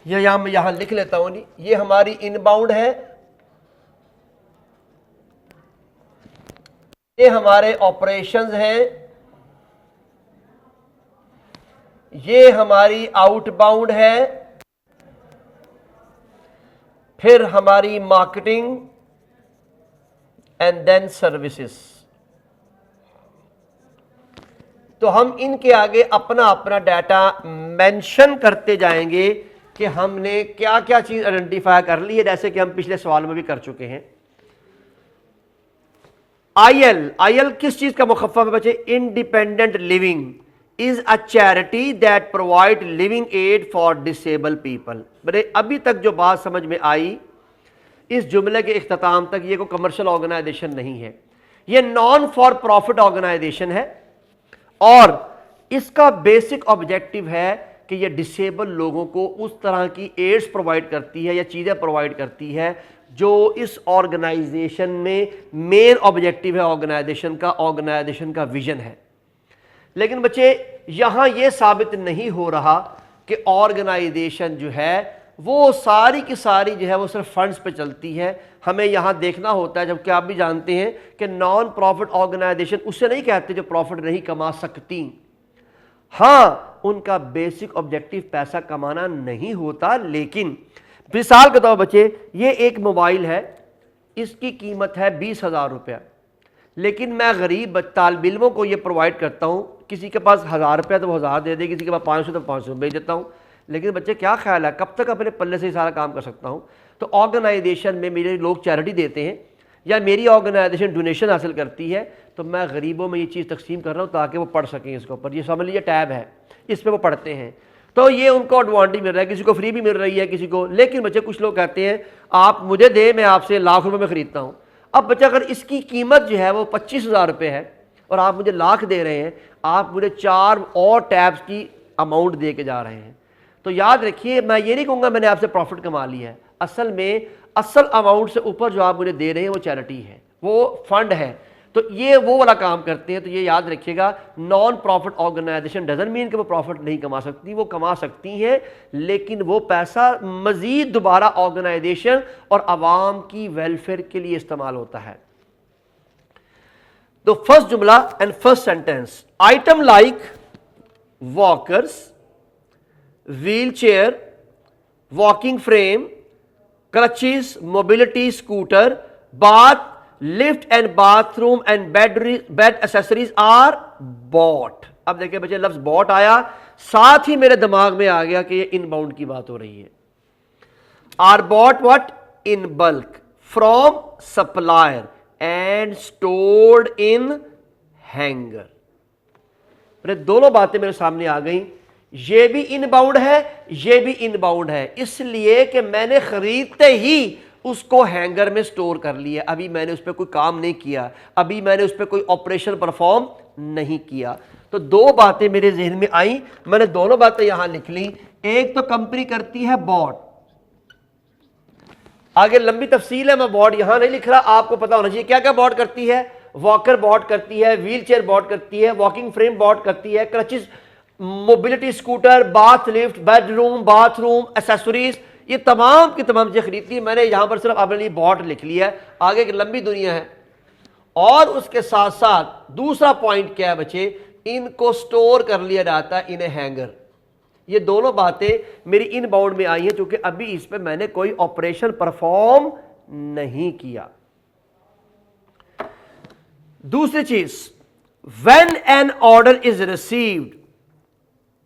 यह मैं यहां लिख लेता हूं जी, ये हमारी इनबाउंड है, ये हमारे ऑपरेशंस हैं, ये हमारी आउटबाउंड है, फिर हमारी मार्केटिंग एंड देन सर्विसेज। तो हम इनके आगे अपना अपना डाटा मेंशन करते जाएंगे कि हमने क्या क्या चीज आइडेंटिफाई कर ली है, जैसे कि हम पिछले सवाल में भी कर चुके हैं। IL किस चीज का मुखफ़फ़ है बच्चे? Independent living is a charity that provide living aid for disable people. बड़े अभी तक जो बात समझ में आई, इस जुमले के इख्तिताम तक, ये कोई कमर्शियल ऑर्गेनाइजेशन नहीं है, ये नॉन फॉर प्रॉफिट ऑर्गेनाइजेशन है और इसका बेसिक ऑब्जेक्टिव है कि ये डिसेबल लोगों को उस तरह की एड्स प्रोवाइड करती है या चीज़ें प्रोवाइड करती है जो इस ऑर्गेनाइजेशन में मेन ऑब्जेक्टिव है ऑर्गेनाइजेशन का विजन है। लेकिन बच्चे यहां यह साबित नहीं हो रहा कि ऑर्गेनाइजेशन जो है वो सारी की सारी जो है वो सिर्फ फंड्स पे चलती है। हमें यहां देखना होता है, जबकि आप भी जानते हैं कि नॉन प्रॉफिट ऑर्गेनाइजेशन उसे नहीं कहते जो प्रॉफिट नहीं कमा सकती। हाँ, उनका बेसिक ऑब्जेक्टिव पैसा कमाना नहीं होता, लेकिन मिसाल के तौर बच्चे, ये एक मोबाइल है, इसकी कीमत है 20,000 रुपया, लेकिन मैं गरीब तालिब इल्मों को ये प्रोवाइड करता हूँ, किसी के पास 1000 रुपया तो वो 1000 दे दे, किसी के पास 500 तो 500 भेज देता हूँ। लेकिन बच्चे क्या ख्याल है कब तक अपने पल्ले से ही सारा काम कर सकता हूँ? तो ऑर्गेनाइजेशन में मेरे लोग चैरिटी देते हैं या मेरी ऑर्गेनाइजेशन डोनेशन हासिल करती है, तो मैं गरीबों में ये चीज़ तकसीम कर रहा हूँ ताकि वो पढ़ सकें इसके ऊपर। ये समझ लीजिए टैब है, इस पर वो पढ़ते हैं, तो ये उनको एडवांटेज मिल रहा है, किसी को फ्री भी मिल रही है किसी को। लेकिन बच्चे कुछ लोग कहते हैं आप मुझे दे, मैं आपसे लाख रुपए में ख़रीदता हूँ। अब बच्चा अगर इसकी कीमत जो है वो 25,000 रुपये है और आप मुझे लाख दे रहे हैं, आप मुझे 4 और टैब्स की अमाउंट दे के जा रहे हैं, तो याद रखिए मैं ये नहीं कहूँगा मैंने आपसे प्रॉफिट कमा लिया है। असल में असल अमाउंट से ऊपर जो आप मुझे दे रहे हैं वो चैरिटी है, वो फंड है, तो ये वो वाला काम करते हैं। तो ये याद रखिएगा, non profit organization doesn't mean कि वो प्रॉफिट नहीं कमा सकती, वो कमा सकती हैं, लेकिन वो पैसा मजीद दोबारा ऑर्गेनाइजेशन और आवाम की वेलफेयर के लिए इस्तेमाल होता है। तो फर्स्ट जुमला and first sentence, item like walkers, wheelchair, walking frame, crutches, mobility scooter, bath, lift and bathroom and bed accessories are bought. अब देखिए बच्चे लफ्ज बॉट आया, साथ ही मेरे दिमाग में आ गया कि ये इनबाउंड की बात हो रही है। Are bought what? In bulk from supplier and stored in hangar. मेरे दोनों बातें मेरे सामने आ गई, ये भी इनबाउंड है, ये भी इनबाउंड है, इसलिए कि मैंने खरीदते ही उसको हैंगर में स्टोर कर लिया, अभी मैंने उस पर कोई काम नहीं किया, अभी मैंने उस पर कोई ऑपरेशन परफॉर्म नहीं किया। तो दो बातें मेरे जहन में आई, मैंने दोनों बातें यहां लिख ली। एक तो कंपनी करती है बॉट, आगे लंबी तफसील है, मैं बॉट यहां नहीं लिख रहा, आपको पता होना चाहिए क्या क्या बॉट करती है। वॉकर बॉट करती है, व्हील चेयर बॉट करती है, वॉकिंग फ्रेम बॉट करती है, crutches, mobility scooter, bath lift, bedroom, bathroom, accessories, ये तमाम की तमाम चीजें खरीदती है। मैंने यहां पर सिर्फ अपने लिए बॉट लिख लिया है, आगे की लंबी दुनिया है। और उसके साथ साथ दूसरा पॉइंट क्या है बच्चे, इनको स्टोर कर लिया जाता है इन हैंगर। ये दोनों बातें मेरी इन बाउंड में आई हैं, क्योंकि अभी इस पे मैंने कोई ऑपरेशन परफॉर्म नहीं किया। दूसरी चीज, when an order is received,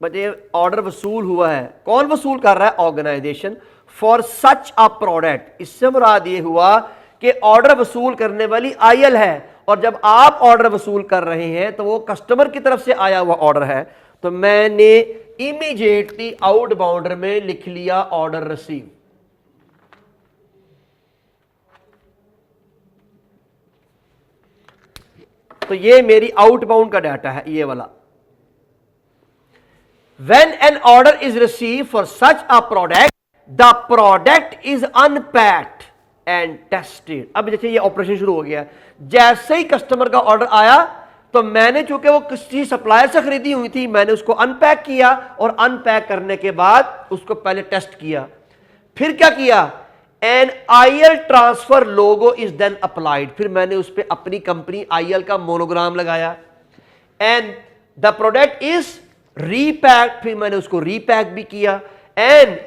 बच्चे ऑर्डर वसूल हुआ है, कौन वसूल कर रहा है? Organization. For such a product, इससे मुराद ये हुआ कि ऑर्डर वसूल करने वाली आईएल है, और जब आप ऑर्डर वसूल कर रहे हैं तो वो कस्टमर की तरफ से आया हुआ ऑर्डर है, तो मैंने इमीडिएटली आउट बाउंडर में लिख लिया ऑर्डर रिसीव। तो ये मेरी आउटबाउंड का डाटा है, ये वाला। When an order is received for such a product, the product is unpacked and tested। अब देखिए ये ऑपरेशन शुरू हो गया, जैसे ही कस्टमर का ऑर्डर आया तो मैंने चूंकि वो किसी सप्लायर से खरीदी हुई थी, मैंने उसको अनपैक किया, और अनपैक करने के बाद उसको पहले टेस्ट किया। फिर क्या किया? An IL transfer logo is then applied, फिर मैंने उस पर अपनी कंपनी आईएल का मोनोग्राम लगाया। And the product is repacked, फिर मैंने उसको रीपैक भी किया। And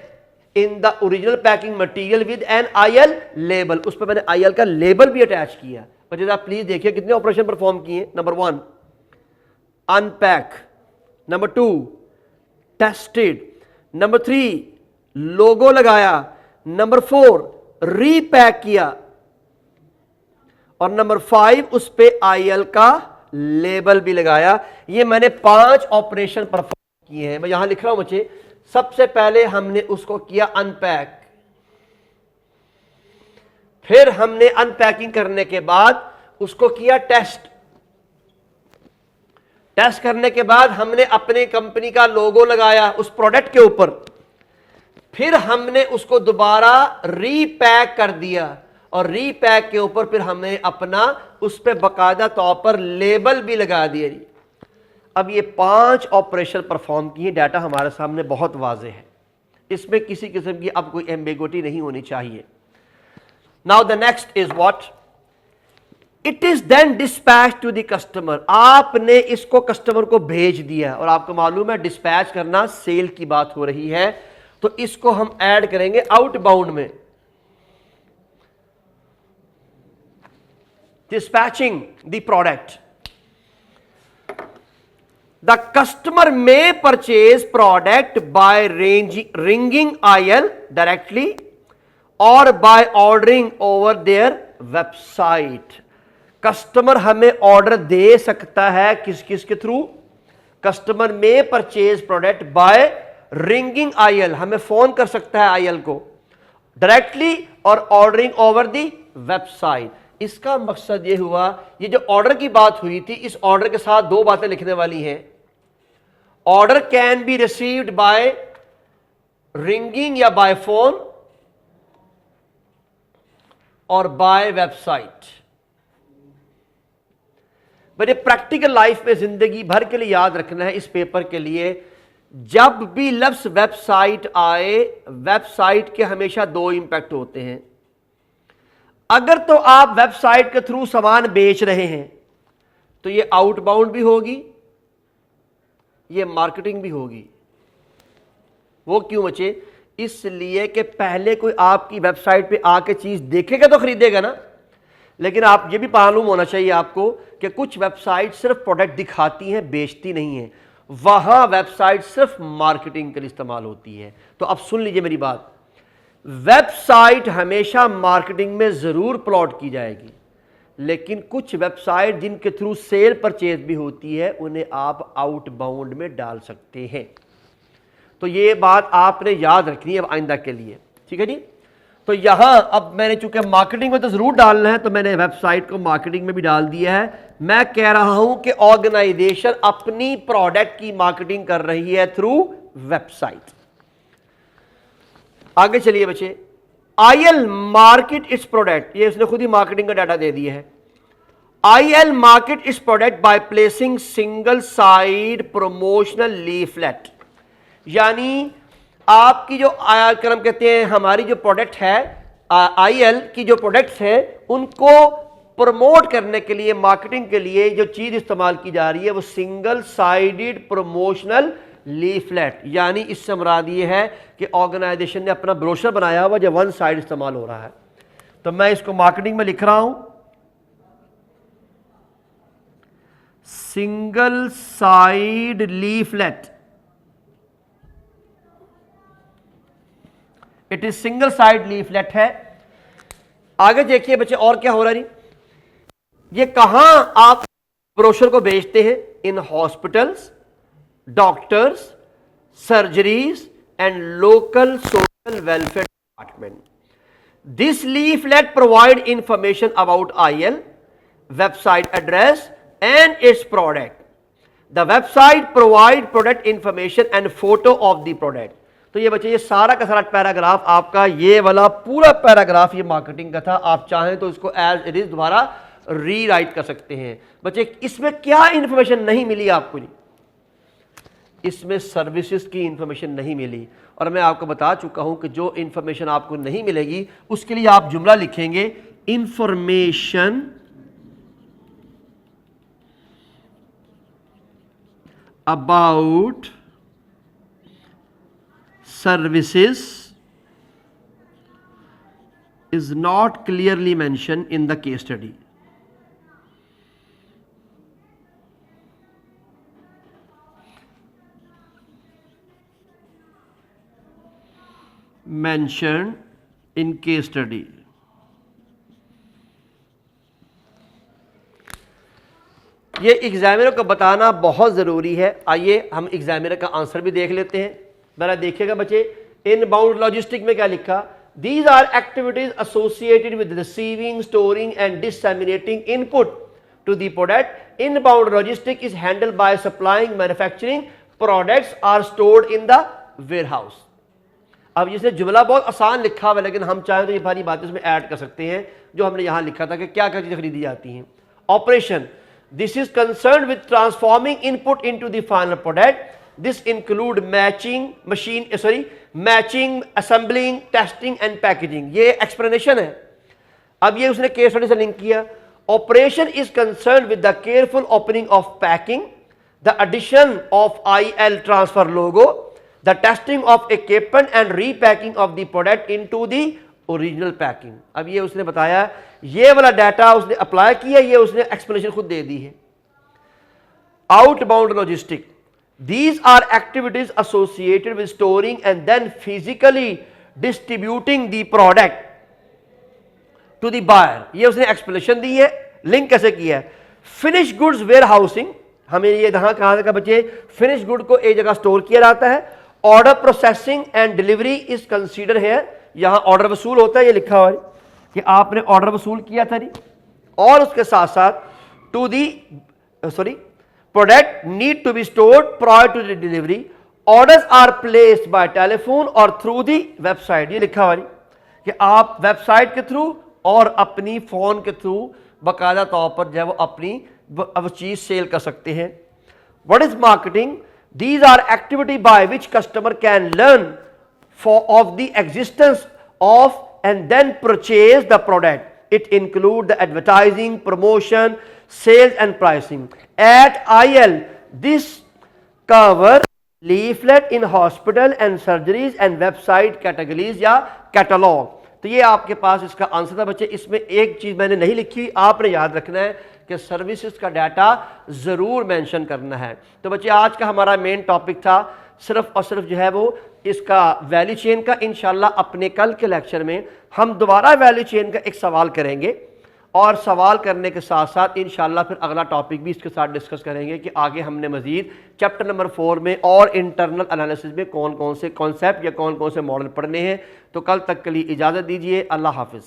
in the original packing material with an IL label, उस पर मैंने आईएल का लेबल भी अटैच किया। बच्चे आप प्लीज देखिए कितने ऑपरेशन परफॉर्म किए। Number 1 unpack, number 2 tested, number 3 लोगो लगाया, नंबर 4 रीपैक किया, और नंबर 5 उस पे आईएल का लेबल भी लगाया। ये मैंने 5 ऑपरेशन परफॉर्म किए हैं। मैं यहां लिख रहा हूं बच्चे, सबसे पहले हमने उसको किया अनपैक, फिर हमने अनपैकिंग करने के बाद उसको किया टेस्ट, टेस्ट करने के बाद हमने अपने कंपनी का लोगो लगाया उस प्रोडक्ट के ऊपर, फिर हमने उसको दोबारा रीपैक कर दिया, और रीपैक के ऊपर फिर हमने अपना उस पर बाकायदा तौर पर लेबल भी लगा दिया। अब ये 5 ऑपरेशन परफॉर्म किए, डाटा हमारे सामने बहुत वाज़ेह है, इसमें किसी किस्म की अब कोई एम्बिगुइटी नहीं होनी चाहिए। Now the next is what, it is then dispatch to the customer, आपने इसको कस्टमर को भेज दिया, और आपको मालूम है डिस्पैच करना सेल की बात हो रही है, तो इसको हम ऐड करेंगे आउटबाउंड में। dispatching the product. The customer may purchase product by ringing IL directly or by ordering over their website. Customer हमें ऑर्डर दे सकता है किस किस के थ्रू? Customer may purchase product by ringing IL, हमें फोन कर सकता है IL को डायरेक्टली और ऑर्डरिंग ओवर दी वेबसाइट। इसका मकसद ये हुआ, ये जो ऑर्डर की बात हुई थी, इस ऑर्डर के साथ दो बातें लिखने वाली हैं। Order can be received by ringing या बाय फोन और बाय वेबसाइट। मेरे प्रैक्टिकल लाइफ में जिंदगी भर के लिए याद रखना है इस पेपर के लिए, जब भी लफ्ज वेबसाइट आए, वेबसाइट के हमेशा दो इंपैक्ट होते हैं। अगर तो आप वेबसाइट के थ्रू सामान बेच रहे हैं तो ये आउटबाउंड भी होगी, ये मार्केटिंग भी होगी। वो क्यों बचे? इसलिए कि पहले कोई आपकी वेबसाइट पे आके चीज देखेगा तो खरीदेगा ना। लेकिन आप ये भी मालूम होना चाहिए आपको कि कुछ वेबसाइट सिर्फ प्रोडक्ट दिखाती हैं, बेचती नहीं है। वहां वेबसाइट सिर्फ मार्केटिंग के लिए इस्तेमाल होती है। तो अब सुन लीजिए मेरी बात, वेबसाइट हमेशा मार्केटिंग में जरूर प्लॉट की जाएगी, लेकिन कुछ वेबसाइट जिनके थ्रू सेल परचेज भी होती है उन्हें आप आउटबाउंड में डाल सकते हैं। तो ये बात आपने याद रखनी है आइंदा के लिए, ठीक है जी। तो यहां अब मैंने चूंकि मार्केटिंग में तो जरूर डालना है, तो मैंने वेबसाइट को मार्केटिंग में भी डाल दिया है। मैं कह रहा हूं कि ऑर्गेनाइजेशन अपनी प्रोडक्ट की मार्केटिंग कर रही है थ्रू वेबसाइट। आगे चलिए बच्चे, IL मार्केट इट्स प्रोडक्ट, ये उसने खुद ही मार्केटिंग का डाटा दे दिया है। IL market it's product by placing single side promotional leaflet, यानी आपकी जो क्या हम कहते हैं, हमारी जो प्रोडक्ट है IL की जो प्रोडक्ट्स है उनको प्रमोट करने के लिए, मार्केटिंग के लिए जो चीज इस्तेमाल की जा रही है वो सिंगल साइडेड प्रमोशनल लीफलेट, यानी इससे मुराद ये है कि ऑर्गेनाइजेशन ने अपना ब्रोशर बनाया हुआ जो वन साइड इस्तेमाल हो रहा है। तो मैं इसको मार्केटिंग में लिख रहा हूं, single side leaflet, it is single side leaflet है। आगे देखिए बच्चे और क्या हो रहा है, ये कहां आप ब्रोशर को बेचते हैं? In hospitals, doctors, surgeries and local social welfare department. This leaflet provide information about IL, website address and its product. The website provide product information and photo of the product. तो ये बच्चे, ये सारा का सारा पैराग्राफ आपका, ये वाला पूरा पैराग्राफ ये मार्केटिंग का था। आप चाहें तो इसको एज इट इज दोबारा रीराइट कर सकते हैं। बच्चे, इसमें क्या इंफॉर्मेशन नहीं मिली आपको? इसमें सर्विसेज की इंफॉर्मेशन नहीं मिली, और मैं आपको बता चुका हूं कि जो इंफॉर्मेशन आपको नहीं मिलेगी उसके लिए आप जुमला लिखेंगे, information about services is not clearly mentioned in the case study. Mentioned in case study. ये एग्जामिनर को बताना बहुत जरूरी है। आइए हम एग्जामिनर का आंसर भी देख लेते हैं। जरा देखिएगा बच्चे, इनबाउंड लॉजिस्टिक में क्या लिखा? These are activities associated with receiving, storing and disseminating input to the product. Inbound logistic is handled by supplying, manufacturing, products are stored in the warehouse. अब जिसने जुमला बहुत आसान लिखा हुआ, लेकिन हम चाहें तो ये सारी बातें इसमें ऐड कर सकते हैं जो हमने यहां लिखा था कि क्या क्या चीजें खरीदी जाती हैं। Operation, this is concern with transforming input into the final product. This include matching, assembling, testing and packaging. ये explanation है। अब ये उसने case study से link किया। Operation is concerned with the careful opening of packing, the addition of IL transfer logo, the testing of equipment and repacking of the product into the original packing. अब ये उसने बताया, ये वाला data उसने apply किया, ये उसने एक्सप्लेनेशन खुद दे दी है। Outbound logistic, these are activities associated with storing and then physically distributing the product to the buyer। ये उसने एक्सप्लेनेशन दी है, लिंक कैसे किया है। फिनिश गुड्स वेयर हाउसिंग, हमें ये यहाँ कहा था बच्चे, फिनिश गुड को एक जगह स्टोर किया जाता है। Order processing and delivery is consider है, यहाँ ऑर्डर वसूल होता है, ये लिखा हुआ है कि आपने ऑर्डर वसूल किया था नहीं। और उसके साथ साथ to the product need to be stored prior to the delivery, orders are placed by telephone और थ्रू दी वेबसाइट, ये लिखा हुआ है कि आप वेबसाइट के थ्रू और अपनी फोन के थ्रू बाकायदा तौर पर जो है वो अपनी अब चीज सेल कर सकते हैं। What is marketing, these are activity by which customer can learn of the existence of and then purchase the product. It include the advertising, promotion, sales and pricing. At IL, this cover leaflet in hospital and surgeries and website categories या catalog। तो ये आपके पास इसका answer था बच्चे। इसमें एक चीज मैंने नहीं लिखी, आपने याद रखना है कि सर्विसेज का डाटा जरूर मेंशन करना है। तो बच्चे आज का हमारा मेन टॉपिक था सिर्फ और सिर्फ जो है वो इसका वैल्यू चेन का। इंशाल्लाह अपने कल के लेक्चर में हम दोबारा वैल्यू चेन का एक सवाल करेंगे और सवाल करने के साथ साथ इंशाल्लाह फिर अगला टॉपिक भी इसके साथ डिस्कस करेंगे कि आगे हमने मजीद चैप्टर नंबर 4 में और इंटरनल एनालिसिस में कौन कौन से कॉन्सेप्ट या कौन कौन से मॉडल पढ़ने हैं। तो कल तक के लिए इजाज़त दीजिए, अल्लाह हाफिज़।